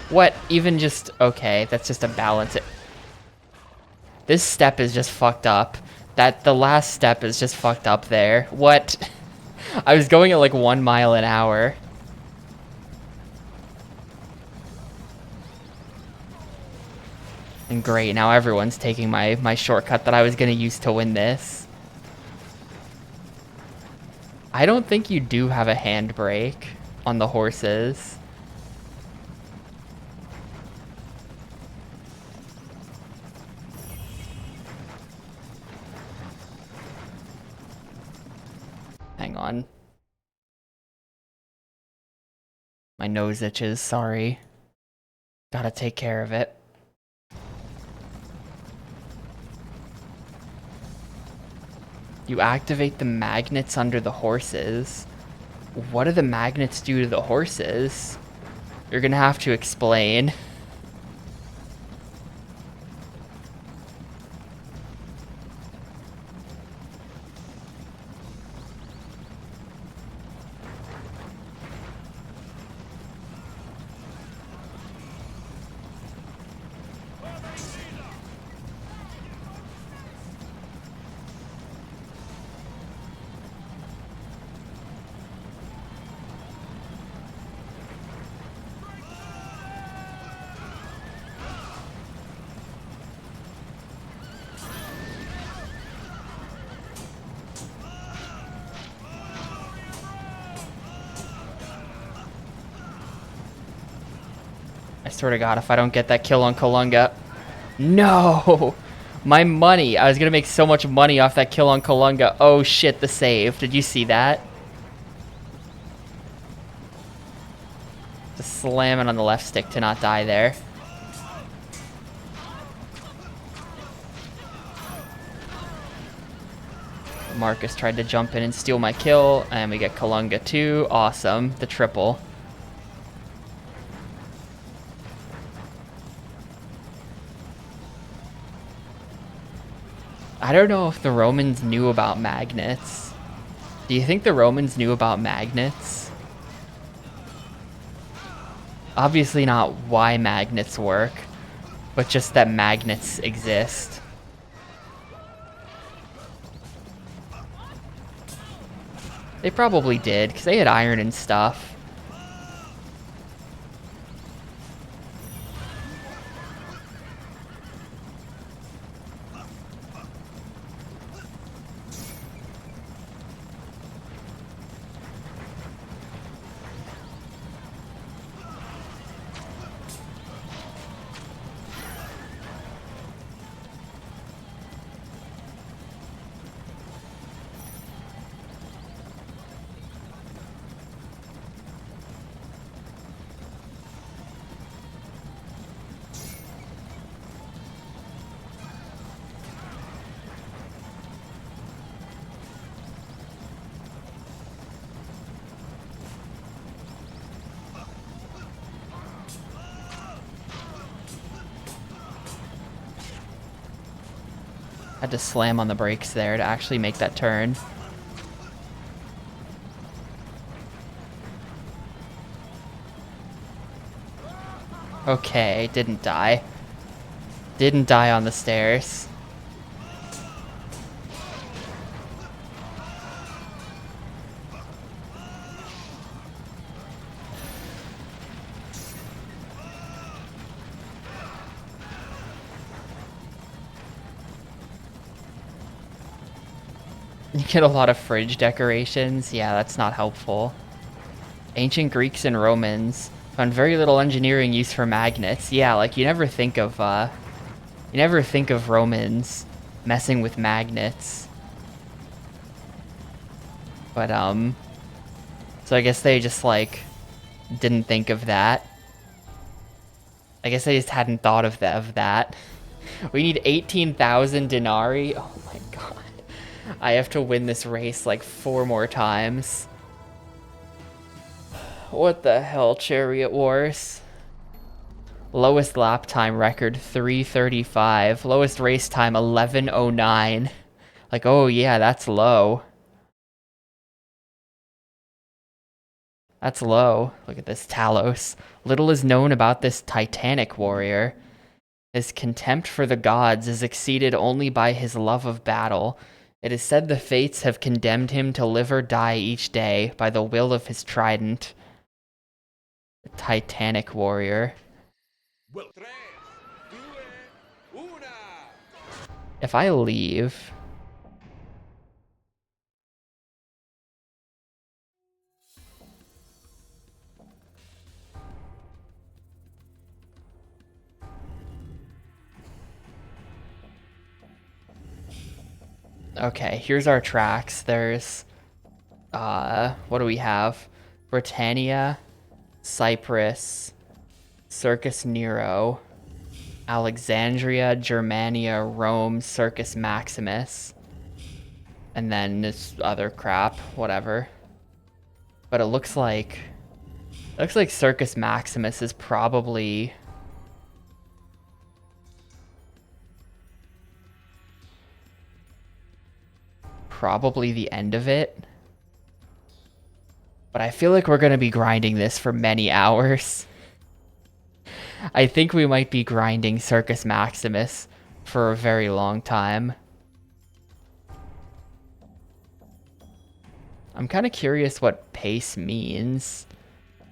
What? Even just... Okay, that's just a balance. This step is just fucked up. The last step is just fucked up there. What? I was going at, like, 1 mile an hour. And great, now everyone's taking my shortcut that I was going to use to win this. I don't think you do have a handbrake on the horses. Hang on. My nose itches, sorry. Gotta take care of it. You activate the magnets under the horses. What do the magnets do to the horses? You're gonna have to explain. I swear to God, if I don't get that kill on Kalunga. No! My money. I was gonna make so much money off that kill on Kalunga. Oh shit, the save. Did you see that? Just slam it on the left stick to not die there. Marcus tried to jump in and steal my kill, and we get Kalunga too. Awesome. The triple. I don't know if the Romans knew about magnets. Do you think the Romans knew about magnets? Obviously not why magnets work, but just that magnets exist. They probably did, because they had iron and stuff. Had to slam on the brakes there to actually make that turn. Okay, didn't die. Didn't die on the stairs. You get a lot of fridge decorations. Yeah, that's not helpful. Ancient Greeks and Romans found very little engineering use for magnets. Yeah, like you never think of Romans messing with magnets. But so I guess they just like didn't think of that. I guess they just hadn't thought of that. We need 18,000 denarii. Oh my god. I have to win this race like 4 more times. What the hell, Chariot Wars? Lowest lap time record 3:35. Lowest race time 11:09. Like, oh yeah, that's low. That's low. Look at this Talos. Little is known about this Titanic warrior. His contempt for the gods is exceeded only by his love of battle. It is said the fates have condemned him to live or die each day by the will of his trident. The Titanic warrior. Well, If I leave... Okay, here's our tracks. There's, what do we have? Britannia, Cyprus, Circus Nero, Alexandria, Germania, Rome, Circus Maximus. And then this other crap, whatever. But it looks like Circus Maximus is probably the end of it. But I feel like we're going to be grinding this for many hours. I think we might be grinding Circus Maximus for a very long time. I'm kind of curious what pace means.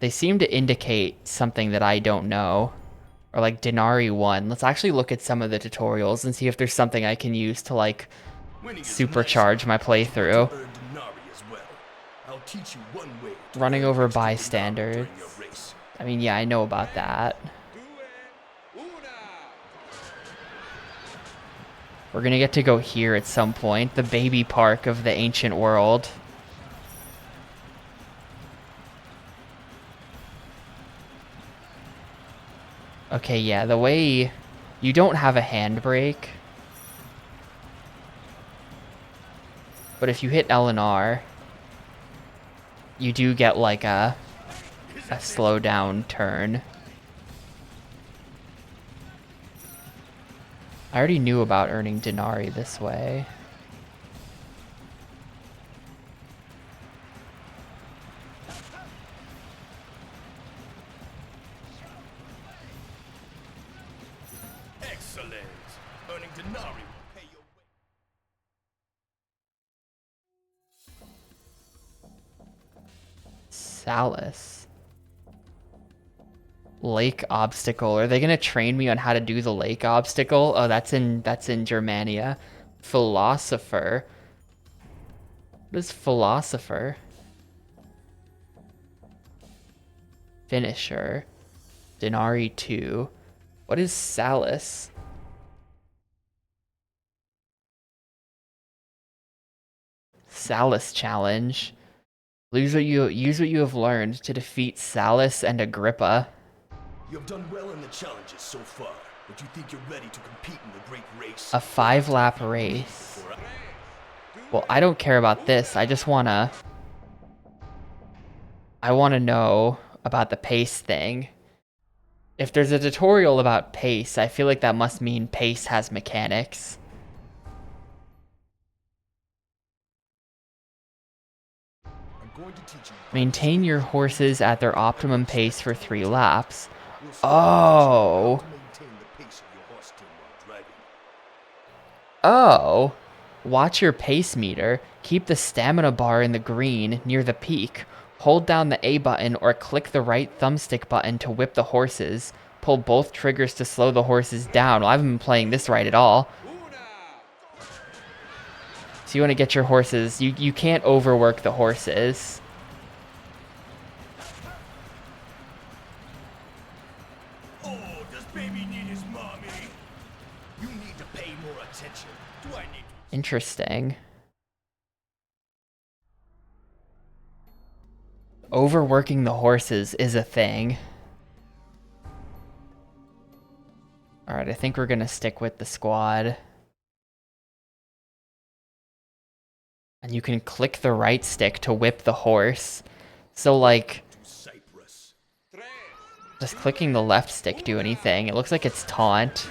They seem to indicate something that I don't know. Or like Denari 1. Let's actually look at some of the tutorials and see if there's something I can use to like supercharge my playthrough. Running over bystanders. I mean, yeah, I know about that. We're gonna get to go here at some point. The baby park of the ancient world. Okay, yeah, the way... You don't have a handbrake. But if you hit L and R, you do get like a slow down turn. I already knew about earning Denari this way. Excellent. Earning Denari will pay your way. Salus. Lake obstacle. Are they gonna train me on how to do the lake obstacle? Oh, that's in Germania. Philosopher. What is philosopher? Finisher. Denari 2. What is Salus? Salus challenge. Use what you have learned to defeat Salus and Agrippa. You have done well in the challenges so far, but you think you're ready to compete in the great race? A 5-lap race. Well, I don't care about this. I wanna know about the pace thing. If there's a tutorial about pace, I feel like that must mean pace has mechanics. I'm going to teach you. Maintain your horses at their optimum pace for 3 laps. Oh. Oh. Watch your pace meter. Keep the stamina bar in the green near the peak. Hold down the A button or click the right thumbstick button to whip the horses. Pull both triggers to slow the horses down. Well, I haven't been playing this right at all. So you want to get your horses. You can't overwork the horses. Oh, does baby need his mommy? You need to pay more attention. Do I need to? Interesting. Overworking the horses is a thing. Alright, I think we're gonna stick with the squad. And you can click the right stick to whip the horse. So like, does clicking the left stick do anything? It looks like it's taunt.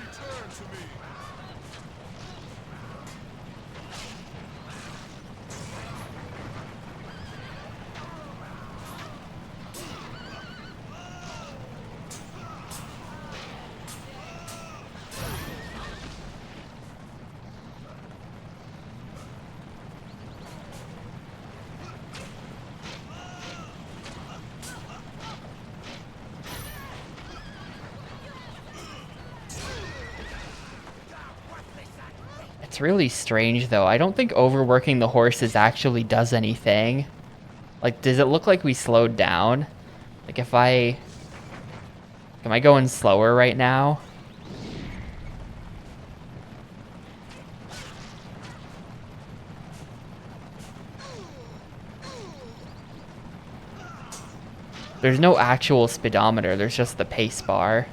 It's really strange though. I don't think overworking the horses actually does anything. Like, does it look like we slowed down? Like if am I going slower right now? There's no actual speedometer, there's just the pace bar.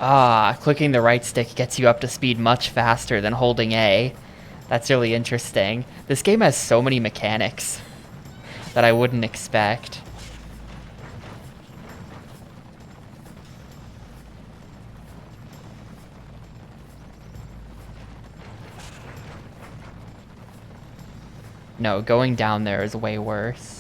Ah, clicking the right stick gets you up to speed much faster than holding A. That's really interesting. This game has so many mechanics that I wouldn't expect. No, going down there is way worse.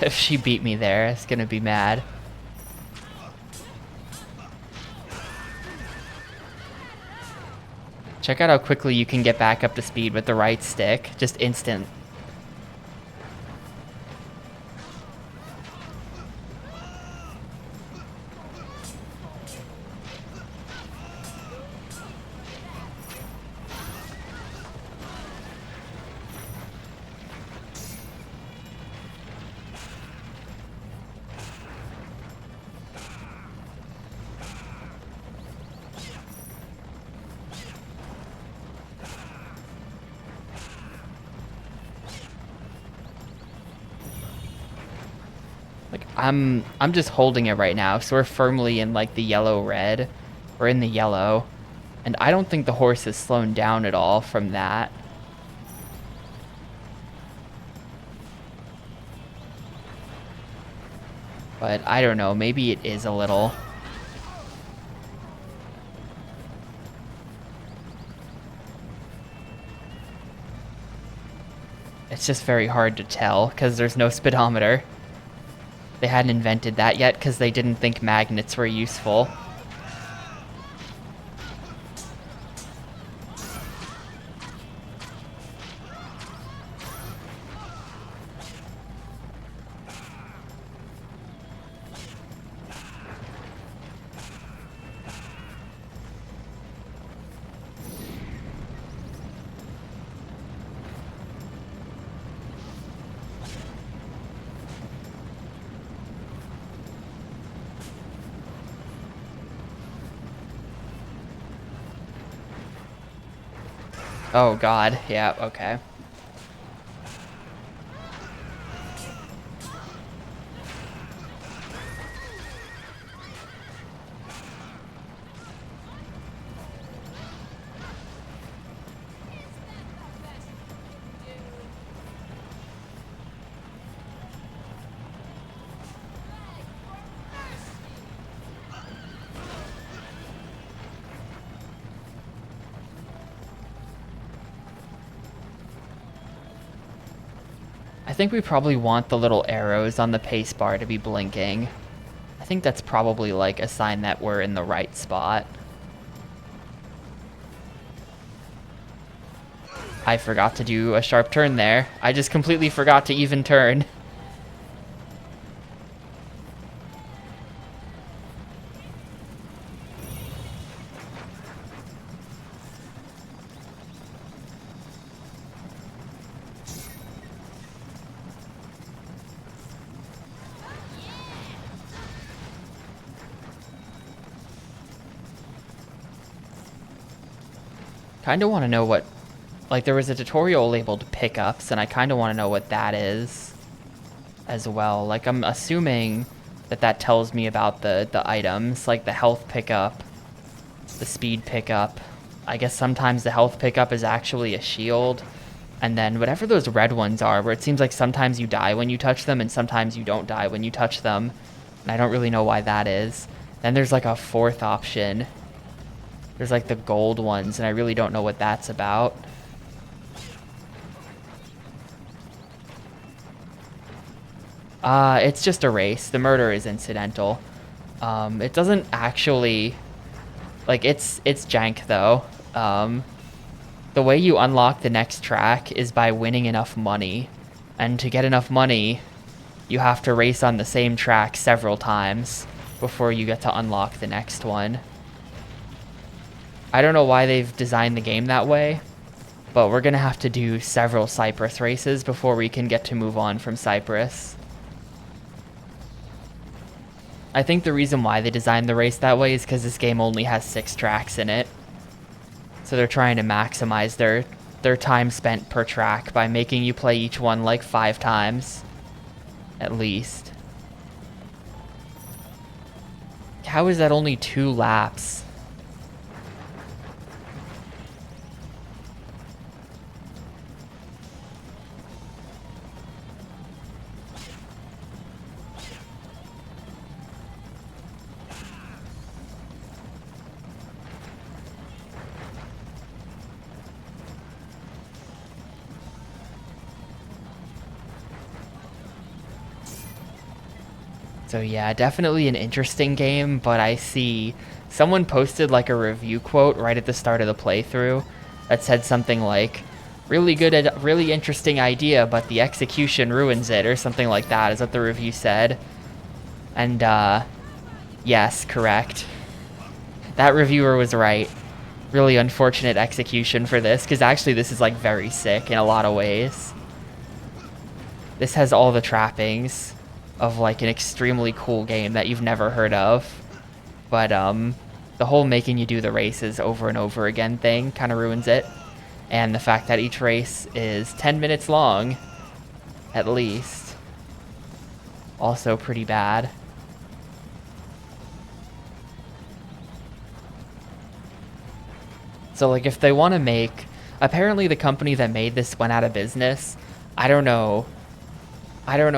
If she beat me there, it's gonna be mad. Check out how quickly you can get back up to speed with the right stick. Just instant. Like, I'm just holding it right now, so we're firmly in, like, the yellow-red. We're in the yellow. And I don't think the horse is slowed down at all from that. But I don't know, maybe it is a little. It's just very hard to tell, because there's no speedometer. They hadn't invented that yet, because they didn't think magnets were useful. Oh god, yeah, okay. I think we probably want the little arrows on the pace bar to be blinking. I think that's probably like a sign that we're in the right spot. I forgot to do a sharp turn there. I just completely forgot to even turn. Kind of want to know what, like, there was a tutorial labeled pickups, and I kind of want to know what that is as well. Like, I'm assuming that that tells me about the items, like the health pickup, the speed pickup. I guess sometimes the health pickup is actually a shield, and then whatever those red ones are, where it seems like sometimes you die when you touch them and sometimes you don't die when you touch them, and I don't really know why that is. Then there's like a fourth option. There's like the gold ones, and I really don't know what that's about. It's just a race. The murder is incidental. It doesn't actually, like, it's jank though. The way you unlock the next track is by winning enough money, and to get enough money, you have to race on the same track several times before you get to unlock the next one. I don't know why they've designed the game that way, but we're gonna have to do several Cyprus races before we can get to move on from Cyprus. I think the reason why they designed the race that way is because this game only has 6 tracks in it. So they're trying to maximize their time spent per track by making you play each one like 5 times, at least. How is that only 2 laps? So yeah, definitely an interesting game, but I see someone posted like a review quote right at the start of the playthrough that said something like, really good, really interesting idea, but the execution ruins it, or something like that, is what the review said. And yes, correct. That reviewer was right. Really unfortunate execution for this, because actually this is like very sick in a lot of ways. This has all the trappings of like an extremely cool game that you've never heard of, but the whole making you do the races over and over again thing kind of ruins it, and the fact that each race is 10 minutes long at least, also pretty bad. So like if they want to make, apparently the company that made this went out of business. I don't know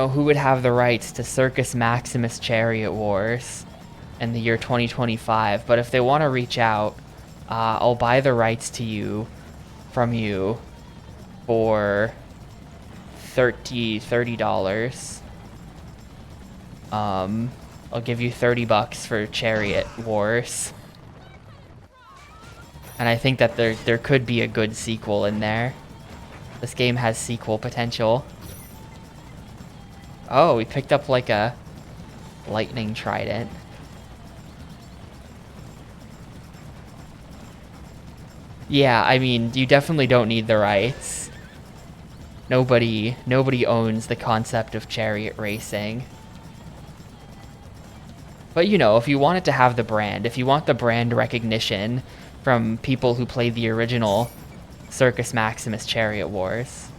who would have the rights to Circus Maximus Chariot Wars in the year 2025, but if they want to reach out, I'll buy the rights to you from you for $30. I'll give you $30 for Chariot Wars. And I think that there could be a good sequel in there. This game has sequel potential. Oh, we picked up like a lightning trident. Yeah, I mean, you definitely don't need the rights. Nobody owns the concept of chariot racing. But you know, if you want it to have the brand, if you want the brand recognition from people who played the original Circus Maximus Chariot Wars,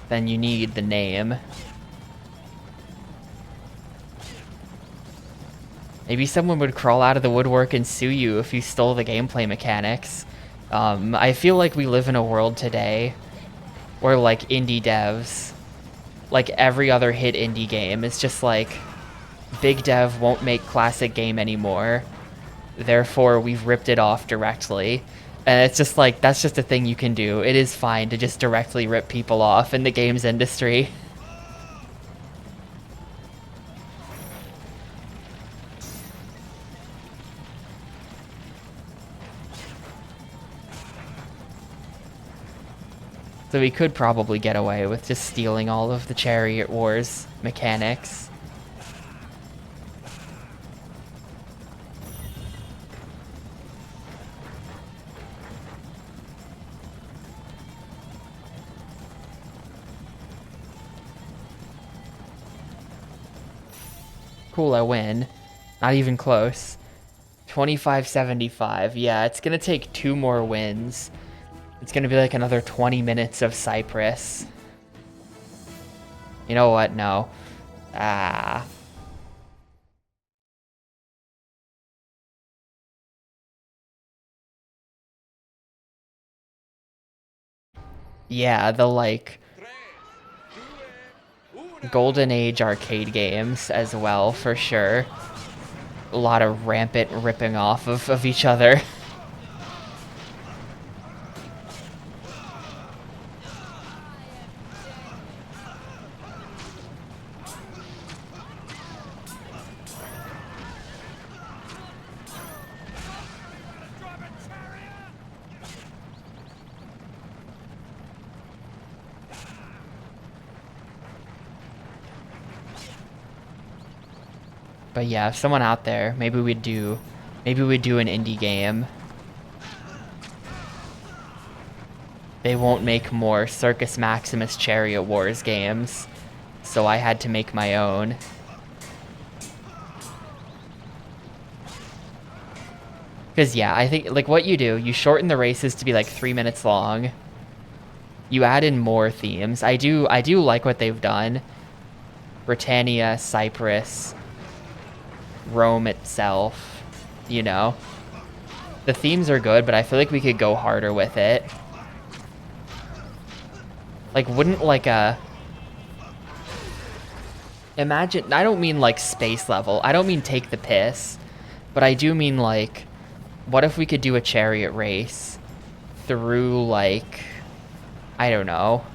then you need the name. Maybe someone would crawl out of the woodwork and sue you if you stole the gameplay mechanics. I feel like we live in a world today where like indie devs, like every other hit indie game, is just like, big dev won't make classic game anymore, therefore we've ripped it off directly. And it's just like, that's just a thing you can do. It is fine to just directly rip people off in the games industry. So we could probably get away with just stealing all of the Chariot Wars mechanics. Cool, I win. Not even close. 2575. Yeah, it's gonna take 2 more wins. It's gonna be like another 20 minutes of Cyprus. You know what? No. Ah. Yeah, the like Golden Age arcade games as well, for sure. A lot of rampant ripping off of each other. But yeah, if someone out there, maybe we'd do an indie game. They won't make more Circus Maximus Chariot Wars games, so I had to make my own. Because yeah, I think like what you do, you shorten the races to be like 3 minutes long. You add in more themes. I do like what they've done. Britannia, Cyprus, Rome itself, you know. The themes are good, but I feel like we could go harder with it. Like, wouldn't like a... Imagine, I don't mean like space level. I don't mean take the piss. But I do mean like, what if we could do a chariot race through like, I don't know,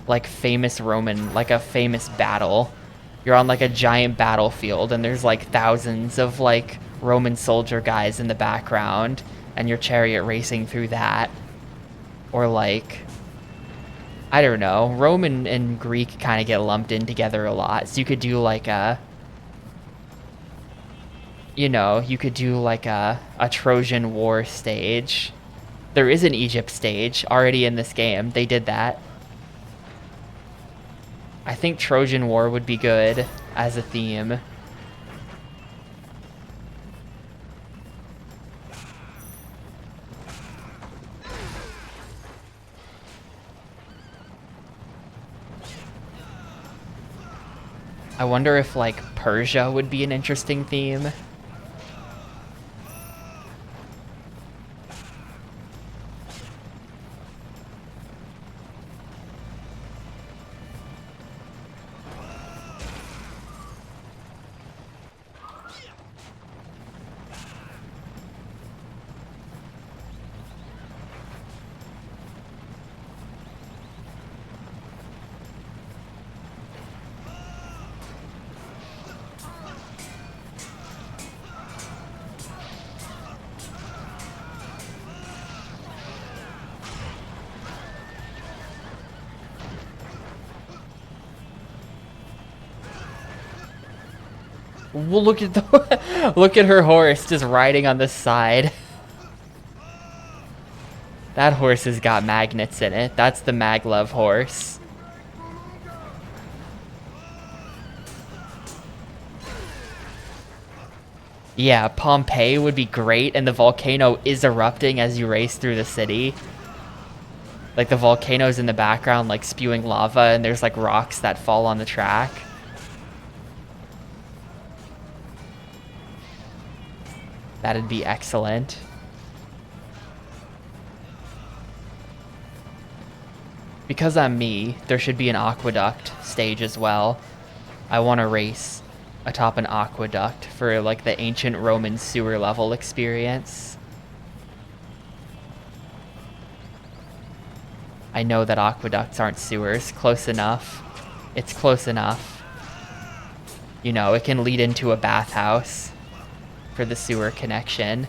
like famous Roman, like a famous battle. You're on like a giant battlefield and there's like thousands of like Roman soldier guys in the background and you're chariot racing through that. Or like, I don't know, Roman and Greek kind of get lumped in together a lot. So you could do like a, you know, you could do like a Trojan War stage. There is an Egypt stage already in this game. They did that. I think Trojan War would be good as a theme. I wonder if like Persia would be an interesting theme. Well, look at the look at her horse just riding on the side. That horse has got magnets in it. That's the maglev horse. Yeah, Pompeii would be great, and the volcano is erupting as you race through the city. Like the volcano's in the background, like spewing lava, and there's like rocks that fall on the track. That'd be excellent. Because I'm me, there should be an aqueduct stage as well. I want to race atop an aqueduct for like the ancient Roman sewer level experience. I know that aqueducts aren't sewers. Close enough. It's close enough. You know, it can lead into a bathhouse for the sewer connection.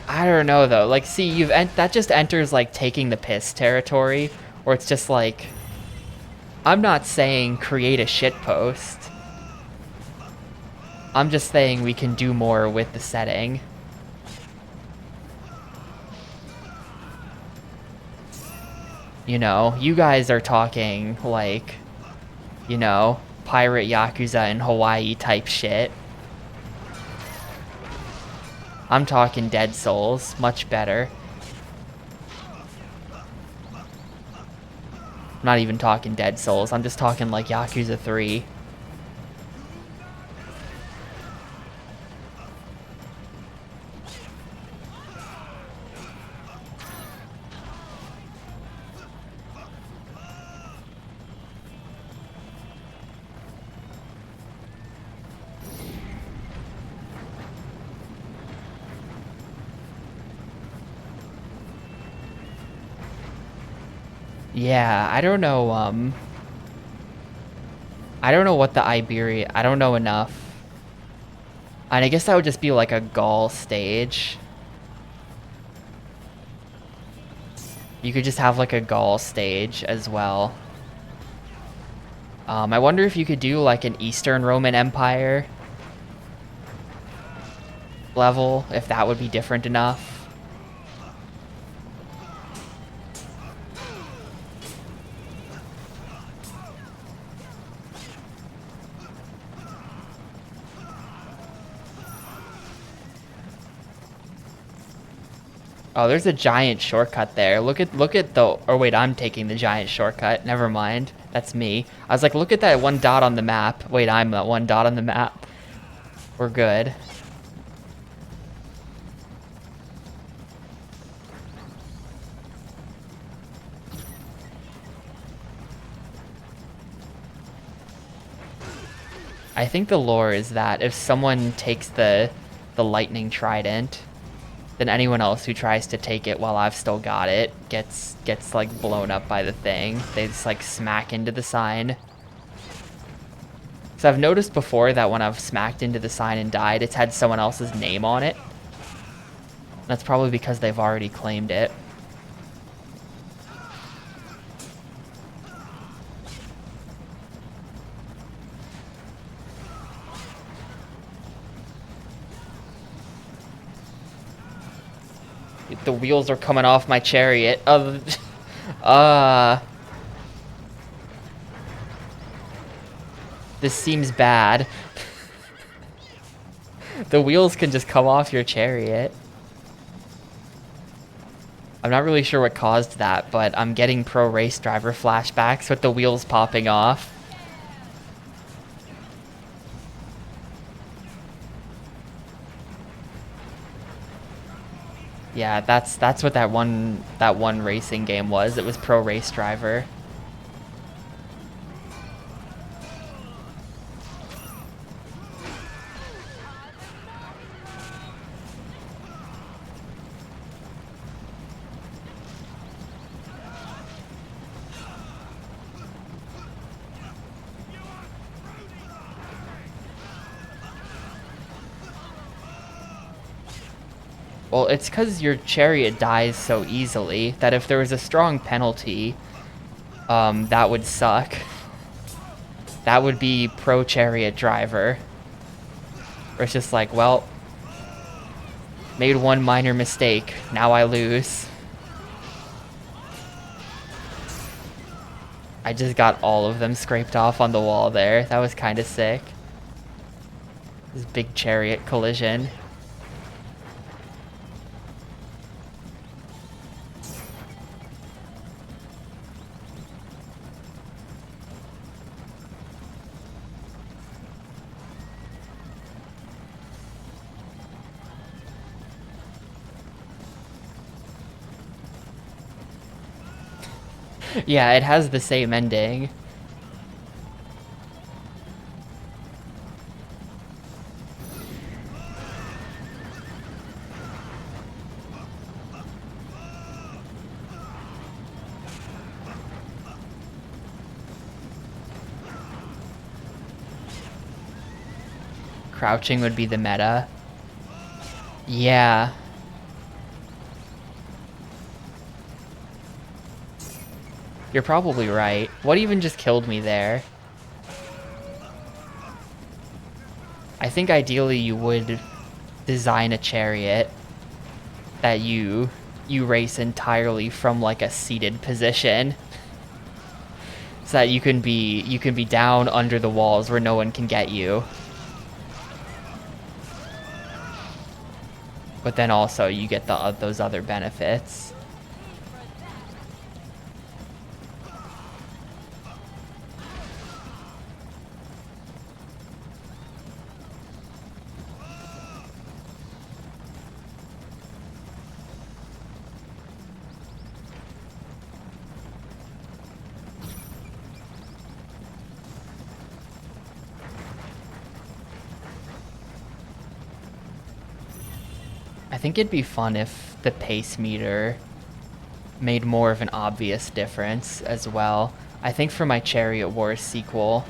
I don't know though. Like, see, that just enters like taking the piss territory, or it's just like, I'm not saying create a shitpost. I'm just saying we can do more with the setting. You know, you guys are talking like, you know, pirate Yakuza in Hawaii type shit. I'm talking Dead Souls, much better. I'm not even talking Dead Souls, I'm just talking like Yakuza 3. Yeah, I don't know what the Iberia... I don't know enough And I guess that would just be like a Gaul stage. You could just have like a Gaul stage as well. I wonder if you could do like an Eastern Roman Empire level, if that would be different enough. Oh, there's a giant shortcut there. Look at the, or wait, I'm taking the giant shortcut. Never mind. That's me. I was like, look at that one dot on the map. Wait, I'm that one dot on the map. We're good. I think the lore is that if someone takes the lightning trident, then anyone else who tries to take it while I've still got it gets like blown up by the thing. They just like smack into the sign. So I've noticed before that when I've smacked into the sign and died, it's had someone else's name on it. That's probably because they've already claimed it. The wheels are coming off my chariot. This seems bad. The wheels can just come off your chariot. I'm not really sure what caused that, but I'm getting pro race driver flashbacks with the wheels popping off. Yeah, that's what that one racing game was. It was Pro Race Driver. Well, it's because your chariot dies so easily that if there was a strong penalty, that would suck. That would be pro chariot driver. Where it's just like, well, made one minor mistake, now I lose. I just got all of them scraped off on the wall there. That was kind of sick. This big chariot collision. Yeah, it has the same ending. Crouching would be the meta. Yeah. You're probably right. What even just killed me there? I think ideally you would design a chariot that you race entirely from like a seated position. So that you can be down under the walls where no one can get you. But then also you get those other benefits. I think it'd be fun if the pace meter made more of an obvious difference as well. I think for my Chariot Wars sequel,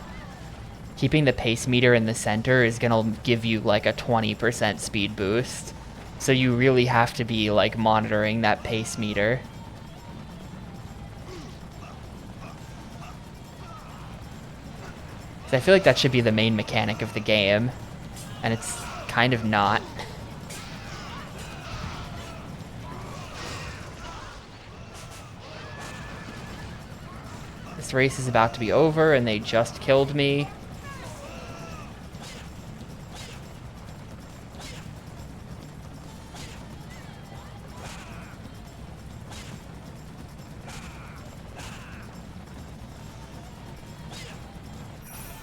keeping the pace meter in the center is gonna give you like a 20% speed boost. So you really have to be like monitoring that pace meter. So I feel like that should be the main mechanic of the game, and it's kind of not. This race is about to be over, and they just killed me.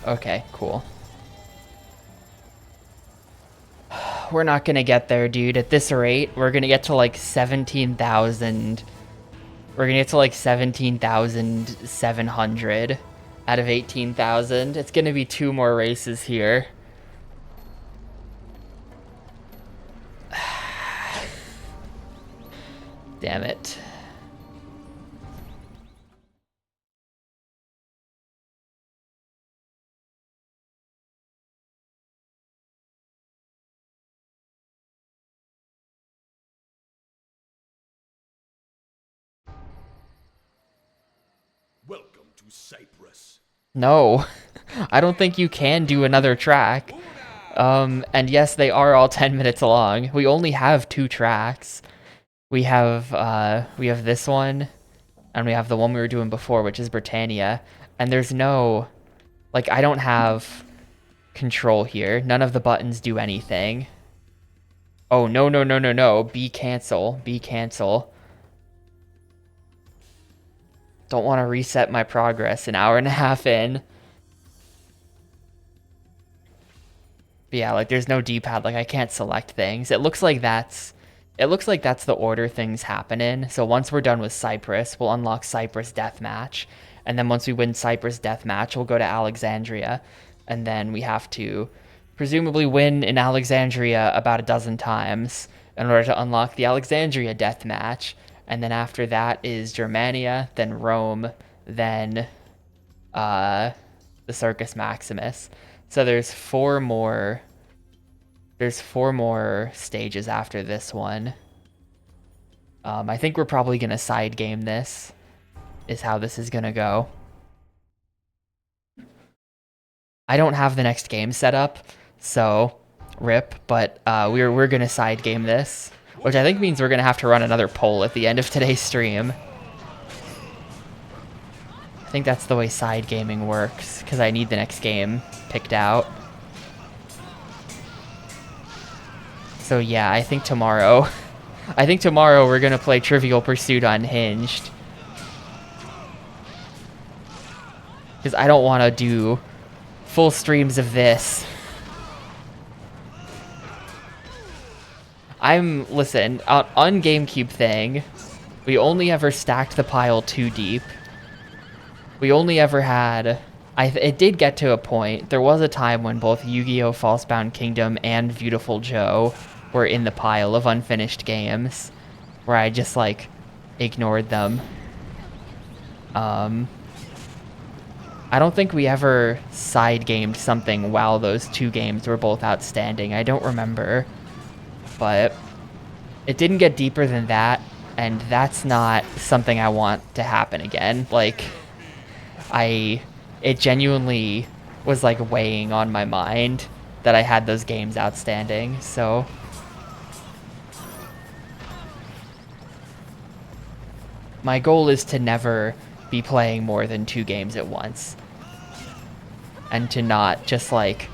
Okay, cool. We're not gonna get there, dude. At this rate, we're gonna get to like 17,000. We're gonna get to like 17,700 out of 18,000. It's gonna be 2 more races here. Damn it. Welcome to Cyprus. No, I don't think you can do another track. And yes, they are all 10 minutes long. We only have 2 tracks. We have this one, and we have the one we were doing before, which is Britannia. And there's no, like, I don't have control here. None of the buttons do anything. Oh, no, no, no, no, no. B cancel. B cancel. Don't want to reset my progress an hour and a half in. But yeah, like there's no D-pad, like I can't select things. It looks like that's the order things happen in. So once we're done with Cyprus, we'll unlock Cyprus Deathmatch. And then once we win Cyprus Deathmatch, we'll go to Alexandria. And then we have to presumably win in Alexandria about a dozen times in order to unlock the Alexandria Deathmatch. And then after that is Germania, then Rome, then the Circus Maximus. So there's 4 more stages after this one. I think we're probably gonna side game this, is how this is gonna go. I don't have the next game set up, so rip, but we're gonna side game this, which I think means we're gonna have to run another poll at the end of today's stream. I think that's the way side gaming works, because I need the next game picked out. So yeah, I think tomorrow we're gonna play Trivial Pursuit Unhinged. Because I don't want to do full streams of this. Listen, on GameCube thing, we only ever stacked the pile too deep. We only ever had, it did get to a point, there was a time when both Yu-Gi-Oh! Falsebound Kingdom and Beautiful Joe were in the pile of unfinished games, where I just, like, ignored them. I don't think we ever side-gamed something while those 2 games were both outstanding. I don't remember. But it didn't get deeper than that, and that's not something I want to happen again. Like, it genuinely was, like, weighing on my mind that I had those games outstanding, so... My goal is to never be playing more than 2 games at once. And to not just, like,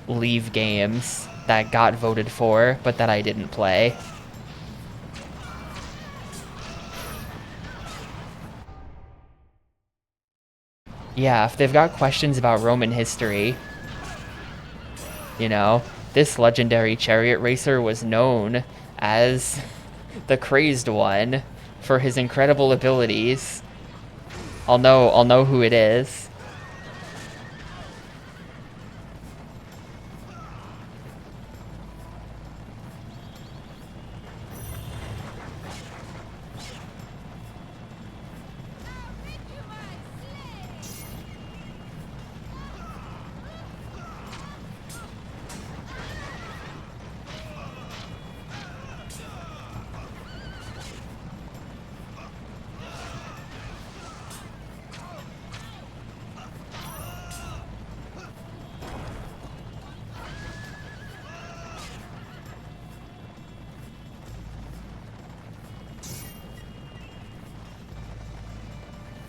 leave games that got voted for, but that I didn't play. Yeah, if they've got questions about Roman history, you know, this legendary chariot racer was known as the crazed one for his incredible abilities. I'll know who it is.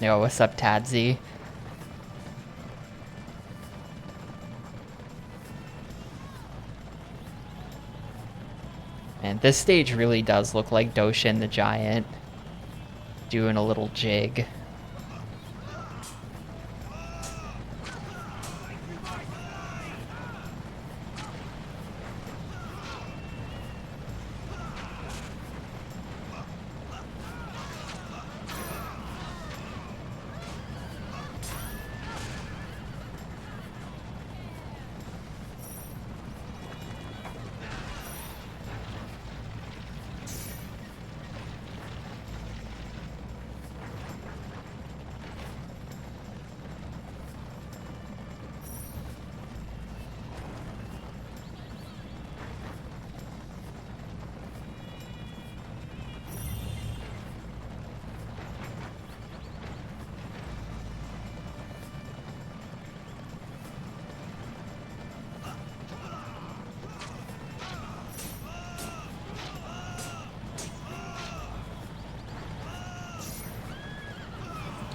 Yo, what's up, Tadzy? And this stage really does look like Doshin the Giant doing a little jig.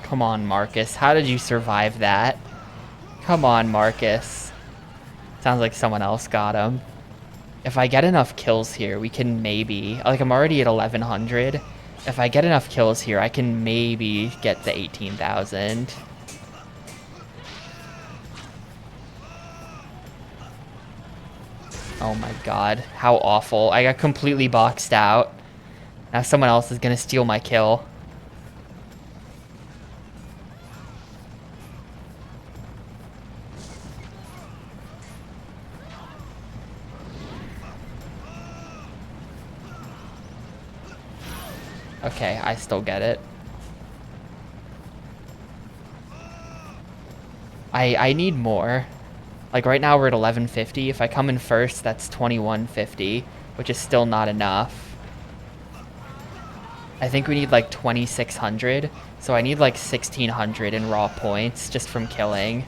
Come on, Marcus. How did you survive that? Come on, Marcus. Sounds like someone else got him. If I get enough kills here, we can maybe... Like, I'm already at 1,100. If I get enough kills here, I can maybe get to 18,000. Oh my god. How awful. I got completely boxed out. Now someone else is gonna steal my kill. Okay, I still get it. I need more. Like right now we're at 1150. If I come in first, that's 2150, which is still not enough. I think we need like 2600. So I need like 1600 in raw points just from killing.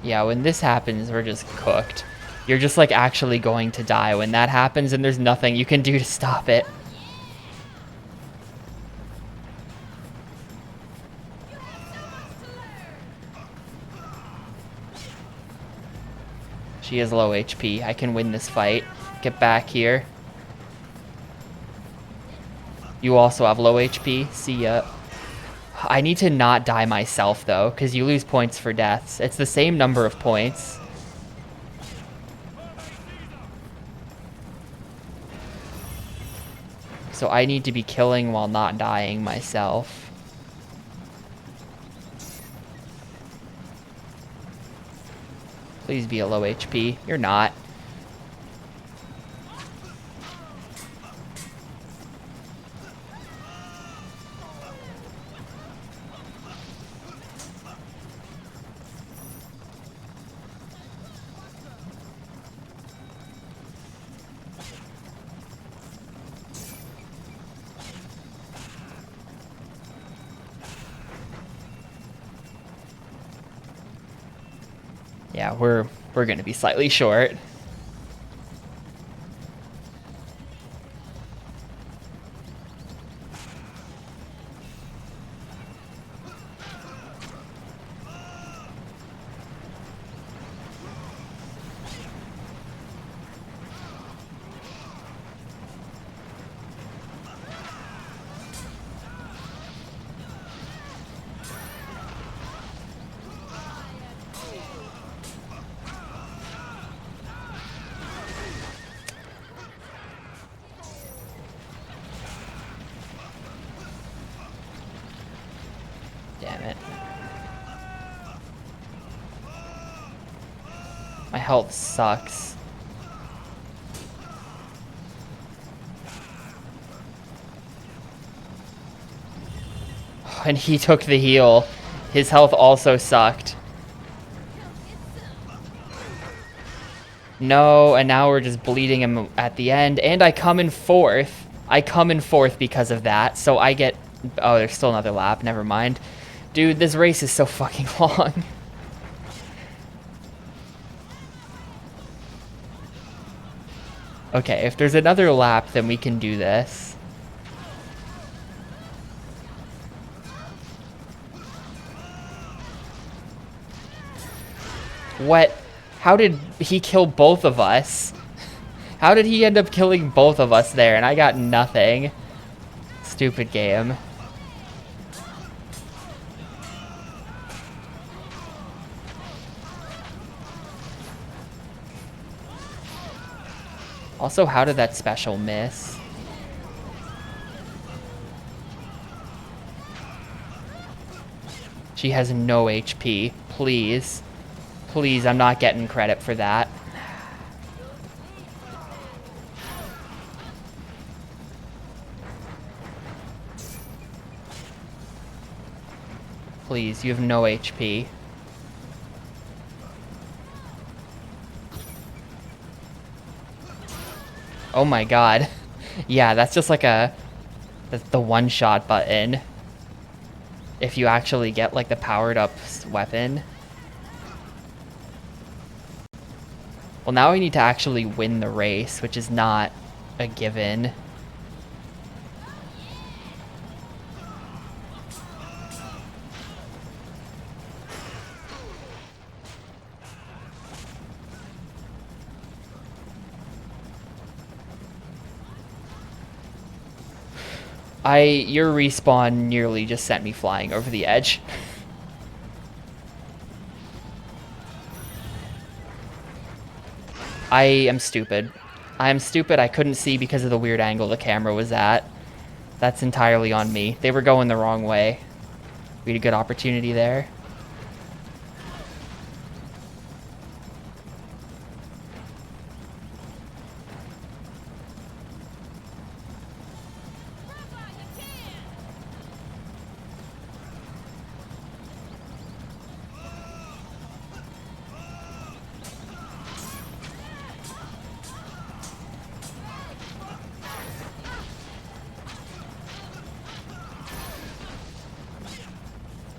Yeah, when this happens, we're just cooked. You're just like actually going to die when that happens, and there's nothing you can do to stop it. She is low HP. I can win this fight. Get back here. You also have low HP. See ya. I need to not die myself, though, because you lose points for deaths. It's the same number of points. So I need to be killing while not dying myself. Please be a low HP. You're not. Yeah, we're going to be slightly short. Damn it. My health sucks. And he took the heal. His health also sucked. No, and now we're just bleeding him at the end. And I come in fourth. I come in fourth because of that. So I get... Oh, there's still another lap. Never mind. Dude, this race is so fucking long. Okay, if there's another lap, then we can do this. What? How did he kill both of us? How did he end up killing both of us there and I got nothing? Stupid game. Also, how did that special miss? She has no HP. Please. Please, I'm not getting credit for that. Please, you have no HP. Oh my god. Yeah, that's just like that's the one-shot button. If you actually get like the powered up weapon. Well, now we need to actually win the race, which is not a given. Your respawn nearly just sent me flying over the edge. I am stupid. I am stupid. I couldn't see because of the weird angle the camera was at. That's entirely on me. They were going the wrong way. We had a good opportunity there.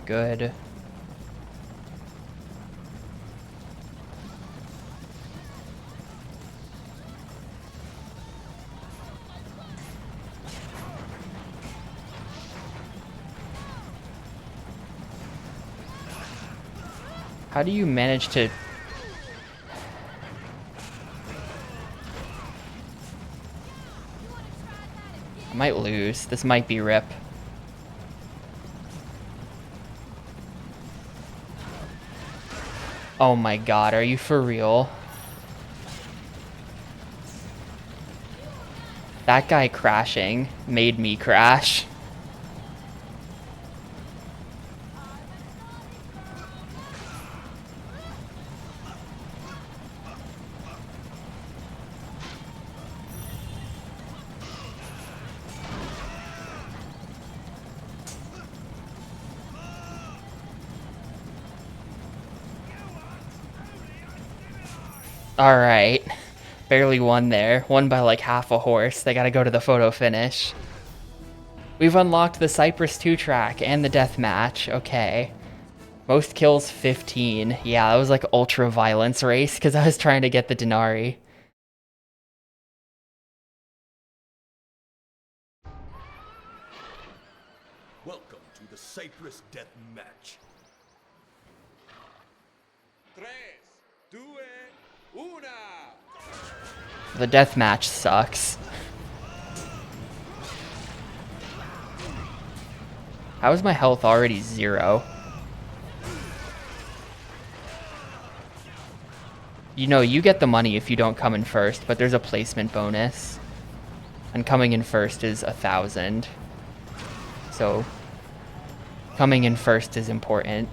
Good. How do you manage to... I might lose. This might be rip. Oh my god, are you for real? That guy crashing made me crash. Alright. Barely won there. Won by like half a horse. They gotta go to the photo finish. We've unlocked the Cypress 2 track and the death match. Okay. Most kills 15. Yeah, that was like ultra violence race because I was trying to get the Denari. Welcome to the Cypress Death Match. 3, 2, 1. The death match sucks. How is my health already 0? You know, you get the money if you don't come in first, but there's a placement bonus. And coming in first is 1,000. So, coming in first is important.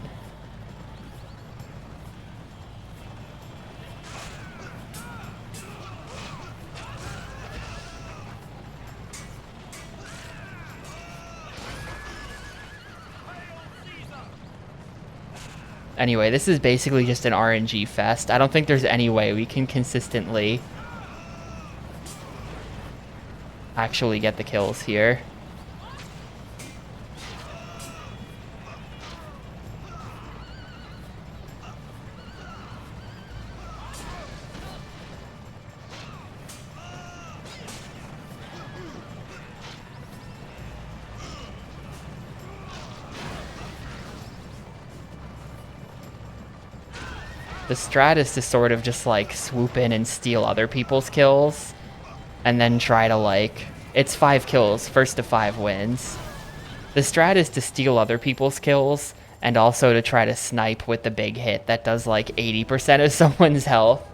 Anyway, this is basically just an RNG fest. I don't think there's any way we can consistently actually get the kills here. The strat is to sort of just like swoop in and steal other people's kills and then try to like, it's 5 kills, first to 5 wins. The strat is to steal other people's kills and also to try to snipe with the big hit that does like 80% of someone's health.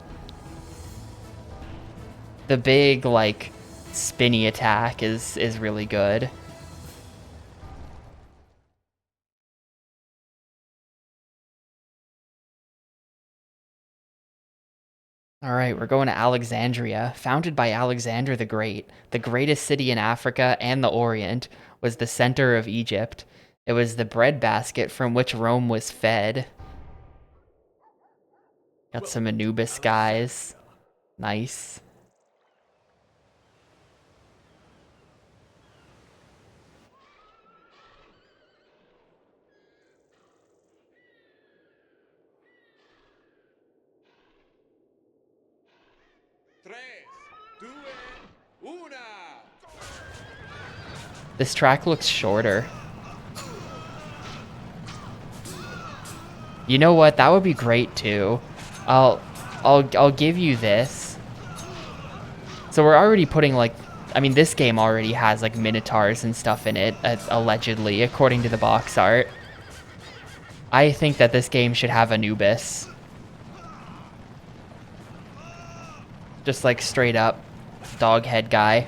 The big like spinny attack is really good. All right, we're going to Alexandria. Founded by Alexander the Great, the greatest city in Africa and the Orient, was the center of Egypt. It was the breadbasket from which Rome was fed. Got some Anubis guys. Nice. Tres, due, una. This track looks shorter. You know what? That would be great too. I'll give you this. So we're already putting like, I mean, this game already has like minotaurs and stuff in it, allegedly, according to the box art. I think that this game should have Anubis. Just like straight up dog head guy.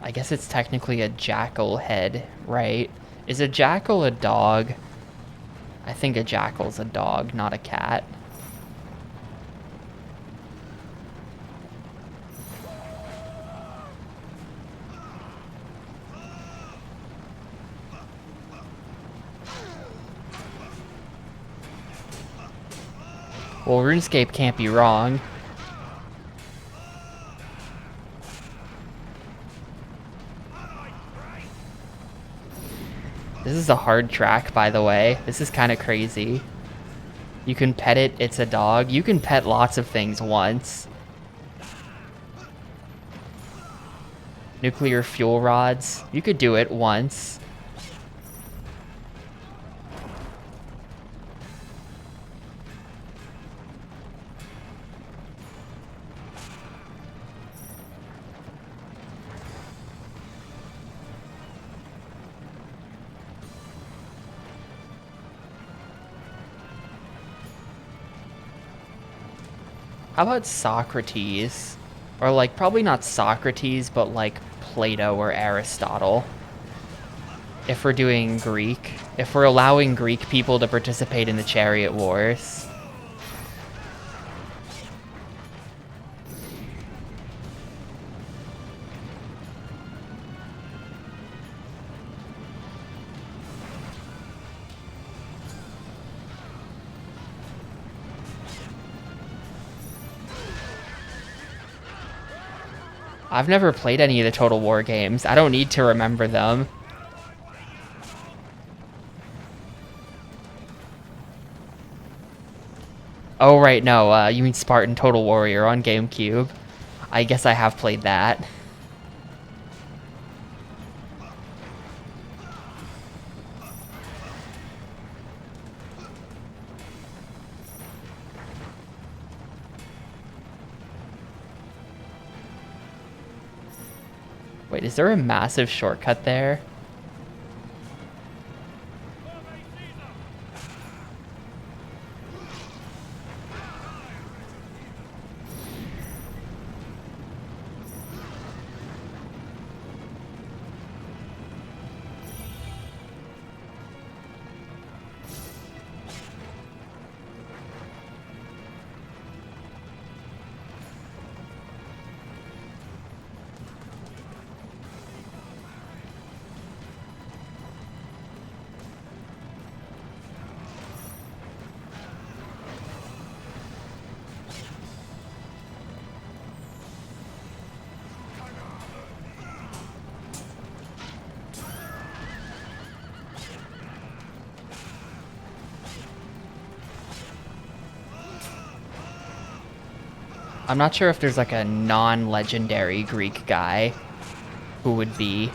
I guess it's technically a jackal head, right? Is a jackal a dog? I think a jackal's a dog, not a cat. Well, RuneScape can't be wrong. This is a hard track, by the way. This is kind of crazy. You can pet it, it's a dog. You can pet lots of things once. Nuclear fuel rods. You could do it once. How about Socrates? Or like, probably not Socrates, but like Plato or Aristotle. If we're doing Greek. If we're allowing Greek people to participate in the Chariot Wars. I've never played any of the Total War games. I don't need to remember them. Oh, right, no, you mean Spartan Total Warrior on GameCube. I guess I have played that. Wait, is there a massive shortcut there? I'm not sure if there's like a non-legendary Greek guy who would be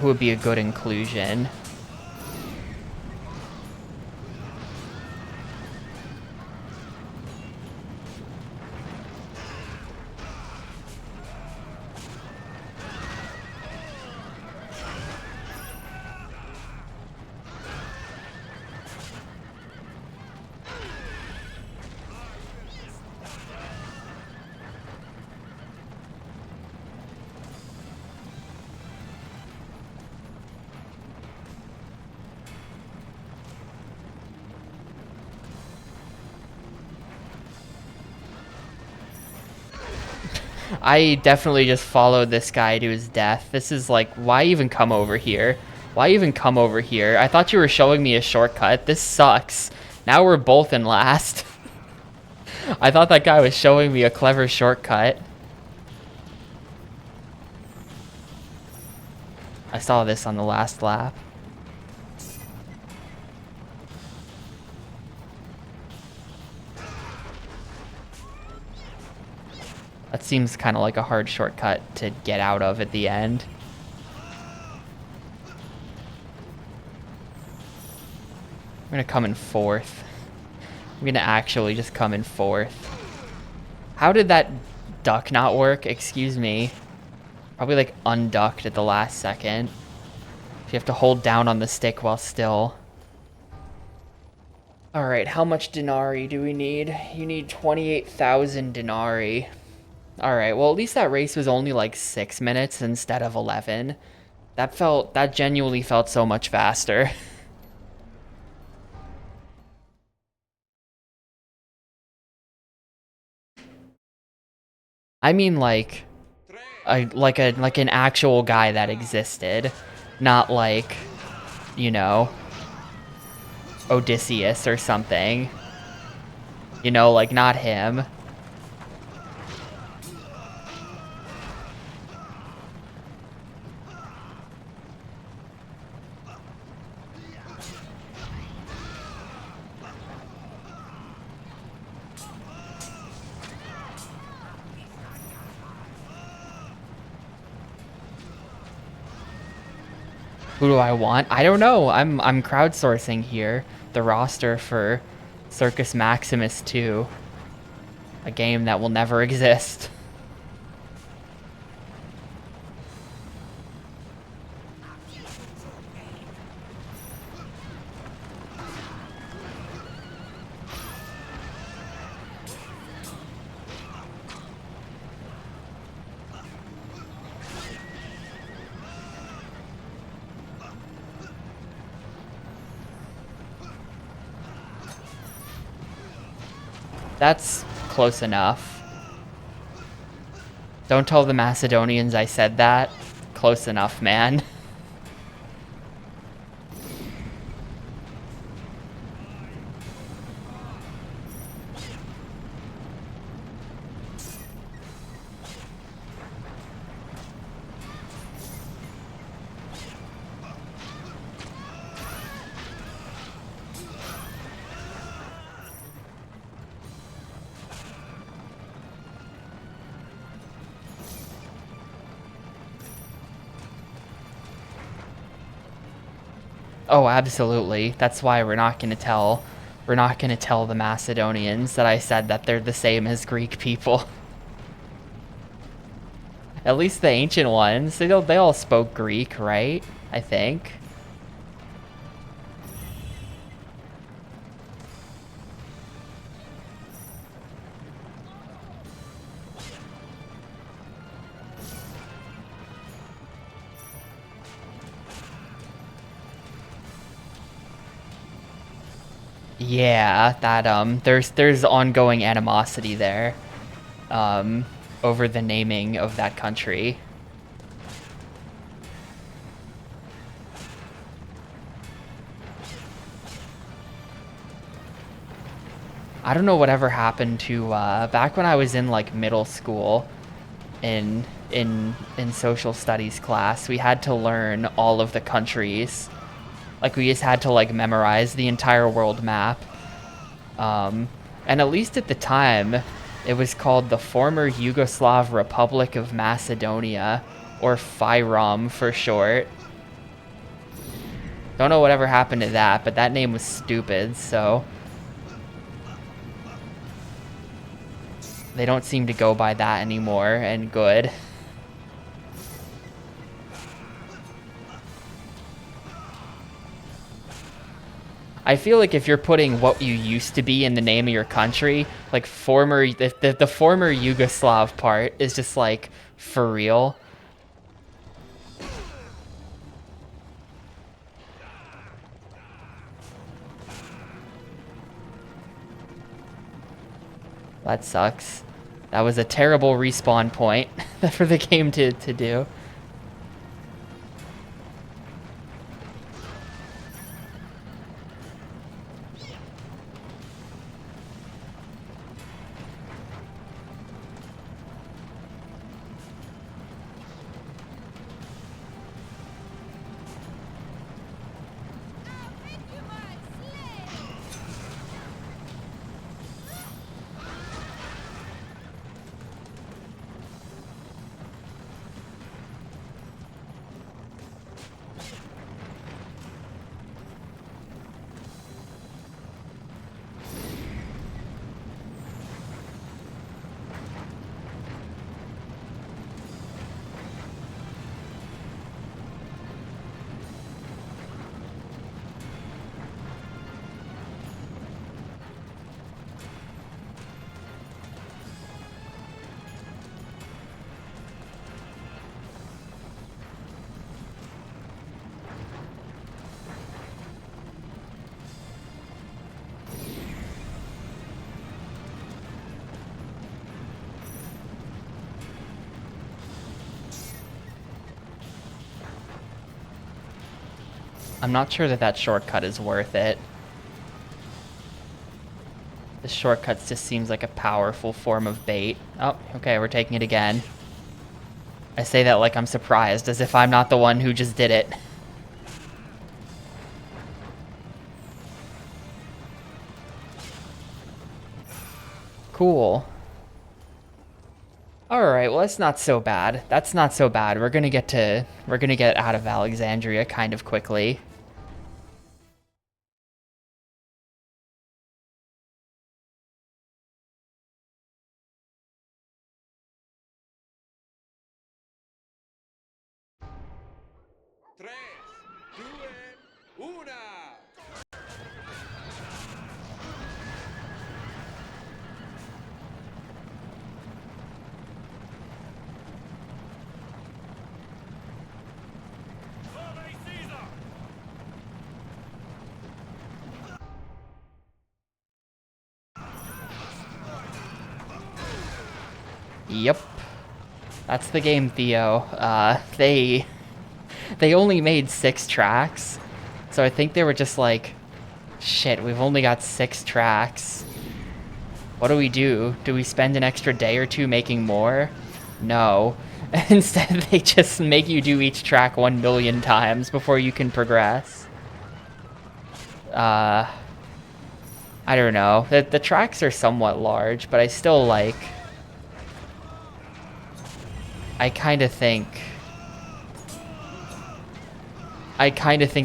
a good inclusion. I definitely just followed this guy to his death. This is like, why even come over here? Why even come over here? I thought you were showing me a shortcut. This sucks. Now we're both in last. I thought that guy was showing me a clever shortcut. I saw this on the last lap. That seems kind of like a hard shortcut to get out of at the end. I'm gonna come in fourth. I'm gonna actually just come in fourth. How did that duck not work? Excuse me. Probably like unducked at the last second. You have to hold down on the stick while still. Alright, how much denarii do we need? You need 28,000 denarii. Alright, well at least that race was only like 6 minutes instead of 11. That genuinely felt so much faster. I mean like an actual guy that existed, not like, you know, Odysseus or something. You know, like not him. Who do I want? I don't know. I'm crowdsourcing here the roster for Circus Maximus 2, a game that will never exist. That's close enough. Don't tell the Macedonians I said that. Close enough, man. Oh, absolutely. That's why we're not gonna tell the Macedonians that I said that they're the same as Greek people. At least the ancient ones, they all spoke Greek, right? I think. Yeah, that there's ongoing animosity there over the naming of that country. I don't know whatever happened to back when I was in like middle school in social studies class, we had to learn all of the countries. Like, we just had to, like, memorize the entire world map. And at least at the time, It was called the former Yugoslav Republic of Macedonia, or FYROM for short. Don't know whatever happened to that, but that name was stupid, so they don't seem to go by that anymore, and good. I feel like if you're putting what you used to be in the name of your country, like the former Yugoslav part is just like, for real. That sucks. That was a terrible respawn point for the game to do. I'm not sure that that shortcut is worth it. The shortcut just seems like a powerful form of bait. Oh, okay, we're taking it again. I say that like I'm surprised, as if I'm not the one who just did it. Cool. Alright, well that's not so bad. That's not so bad. We're gonna get out of Alexandria kind of quickly. Tres, due, una. Yep. That's the game, Theo. They only made 6 tracks, so I think they were just like, shit, we've only got 6 tracks. What do? Do we spend an extra day or two making more? No. Instead, they just make you do each track 1 million times before you can progress. I don't know. The tracks are somewhat large, but I still like... I kind of think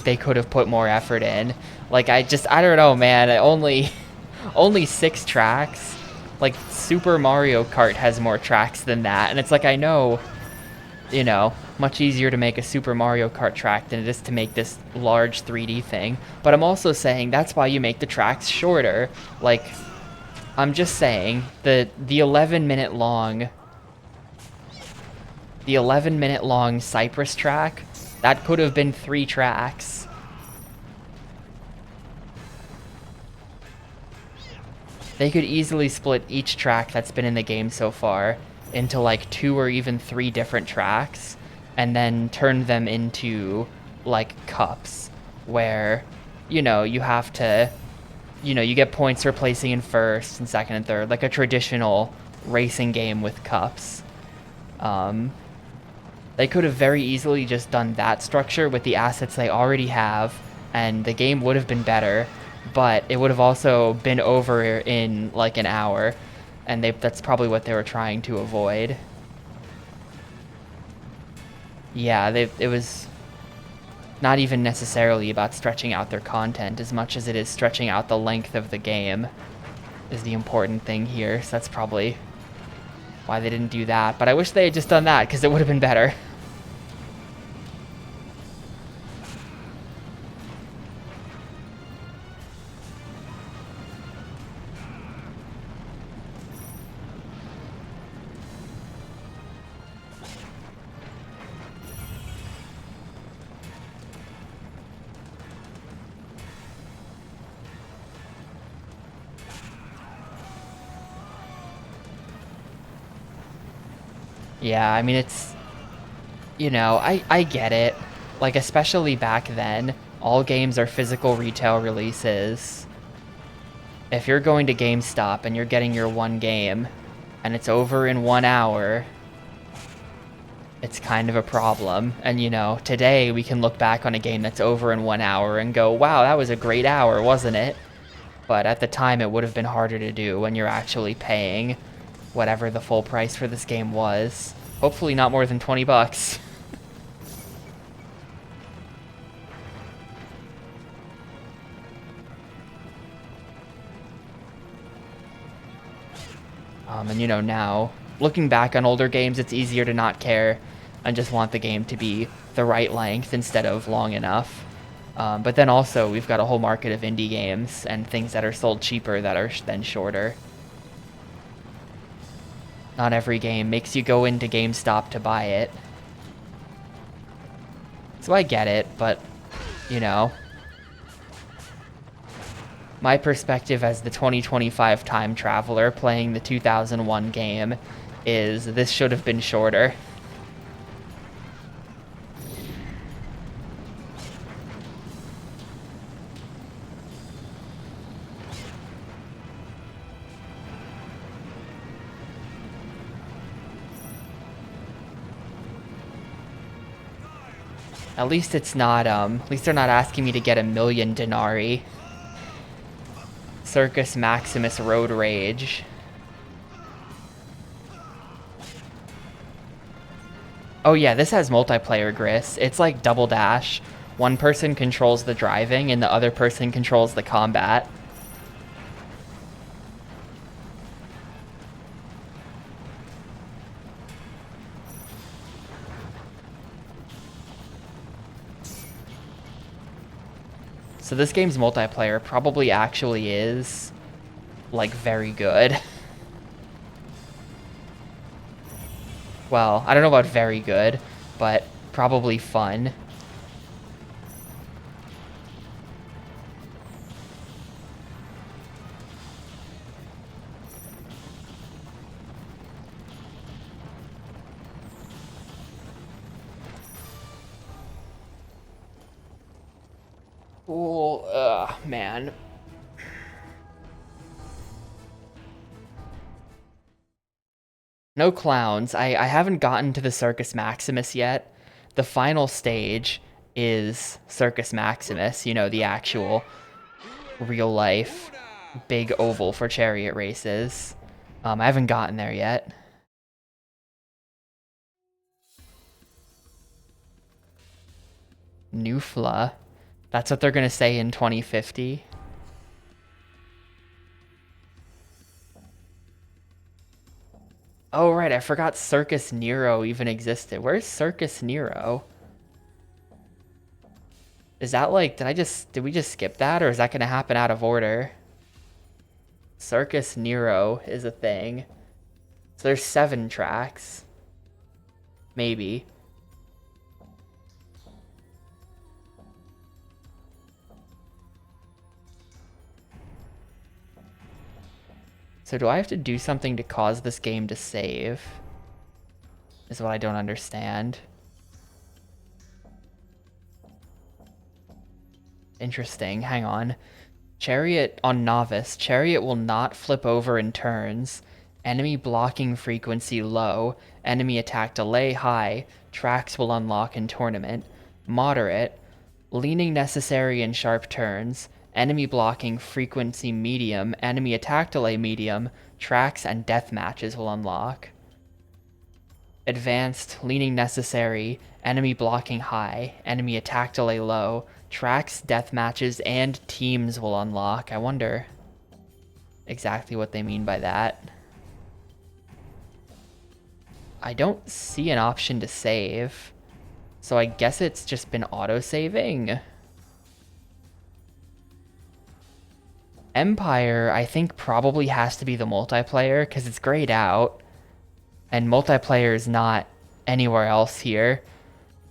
they could have put more effort in. Like, I don't know, man. Only 6 tracks. Like, Super Mario Kart has more tracks than that. And it's like, I know, you know, much easier to make a Super Mario Kart track than it is to make this large 3D thing. But I'm also saying that's why you make the tracks shorter. Like, I'm just saying, the 11-minute long... The 11-minute long Cypress track, that could have been 3 tracks. They could easily split each track that's been in the game so far into like 2 or even 3 different tracks, and then turn them into like cups, where, you know, you have to, you know, you get points for placing in first and second and third, like a traditional racing game with cups. They could have very easily just done that structure with the assets they already have, and the game would have been better, but it would have also been over in like an hour. And that's probably what they were trying to avoid. Yeah, it was not even necessarily about stretching out their content as much as it is stretching out the length of the game is the important thing here. So that's probably why they didn't do that. But I wish they had just done that, because it would have been better. Yeah, I mean, it's, you know, I get it. Like, especially back then, all games are physical retail releases. If you're going to GameStop and you're getting your one game and it's over in 1 hour, it's kind of a problem. And, you know, today we can look back on a game that's over in 1 hour and go, wow, that was a great hour, wasn't it? But at the time, it would have been harder to do when you're actually paying whatever the full price for this game was. Hopefully not more than 20 bucks. And you know, now, looking back on older games, it's easier to not care and just want the game to be the right length instead of long enough. But then also, we've got a whole market of indie games and things that are sold cheaper that are then shorter. Not every game makes you go into GameStop to buy it. So I get it, but, you know, my perspective as the 2025 time traveler playing the 2001 game is this should have been shorter. At least it's not, at least they're not asking me to get 1,000,000 denarii. Circus Maximus Road Rage. Oh yeah, this has multiplayer, Gris. It's like Double Dash. One person controls the driving and the other person controls the combat. So this game's multiplayer probably actually is, like, very good. Well, I don't know about very good, but probably fun. Cool. Man. No clowns. I haven't gotten to the Circus Maximus yet. The final stage is Circus Maximus, you know, the actual real life big oval for chariot races. I haven't gotten there yet. Nufla. That's what they're gonna say in 2050. Oh, right, I forgot Circus Nero even existed. Where's Circus Nero? Is that like, did we just skip that, or is that gonna happen out of order? Circus Nero is a thing. So there's 7 tracks. Maybe. So do I have to do something to cause this game to save? Is what I don't understand. Interesting, hang on. Chariot on Novice. Chariot will not flip over in turns. Enemy blocking frequency low. Enemy attack delay high. Tracks will unlock in tournament. Moderate. Leaning necessary in sharp turns. enemy blocking frequency medium, enemy attack delay medium, tracks and death matches will unlock. Advanced leaning necessary, enemy blocking high, enemy attack delay low, tracks, death matches, and teams will unlock. I wonder exactly what they mean by that. I don't see an option to save, so I guess it's just been auto-saving. Empire, I think, probably has to be the multiplayer because it's grayed out, and multiplayer is not anywhere else here.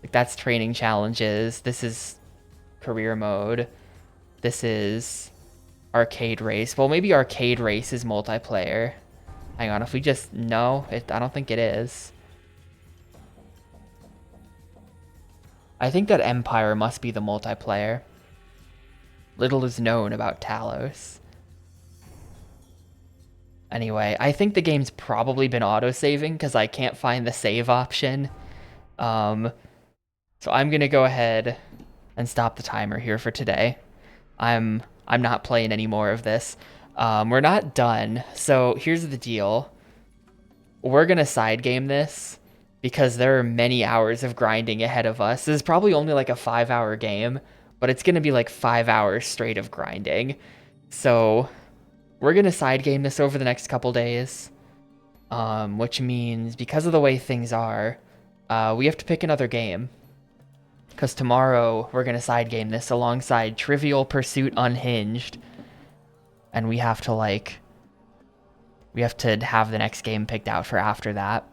Like, that's training challenges. This is career mode. This is arcade race. Well, maybe arcade race is multiplayer. Hang on, if we just... No, I don't think it is. I think that Empire must be the multiplayer. Little is known about Talos. Anyway, I think the game's probably been auto-saving because I can't find the save option. So I'm gonna go ahead and stop the timer here for today. I'm not playing any more of this. We're not done. So here's the deal. We're gonna side game this because there are many hours of grinding ahead of us. This is probably only like a 5-hour game, but it's gonna be like 5 hours straight of grinding. So we're gonna side game this over the next couple days, which means because of the way things are, we have to pick another game. Because tomorrow we're gonna side game this alongside Trivial Pursuit Unhinged, and we have to have the next game picked out for after that.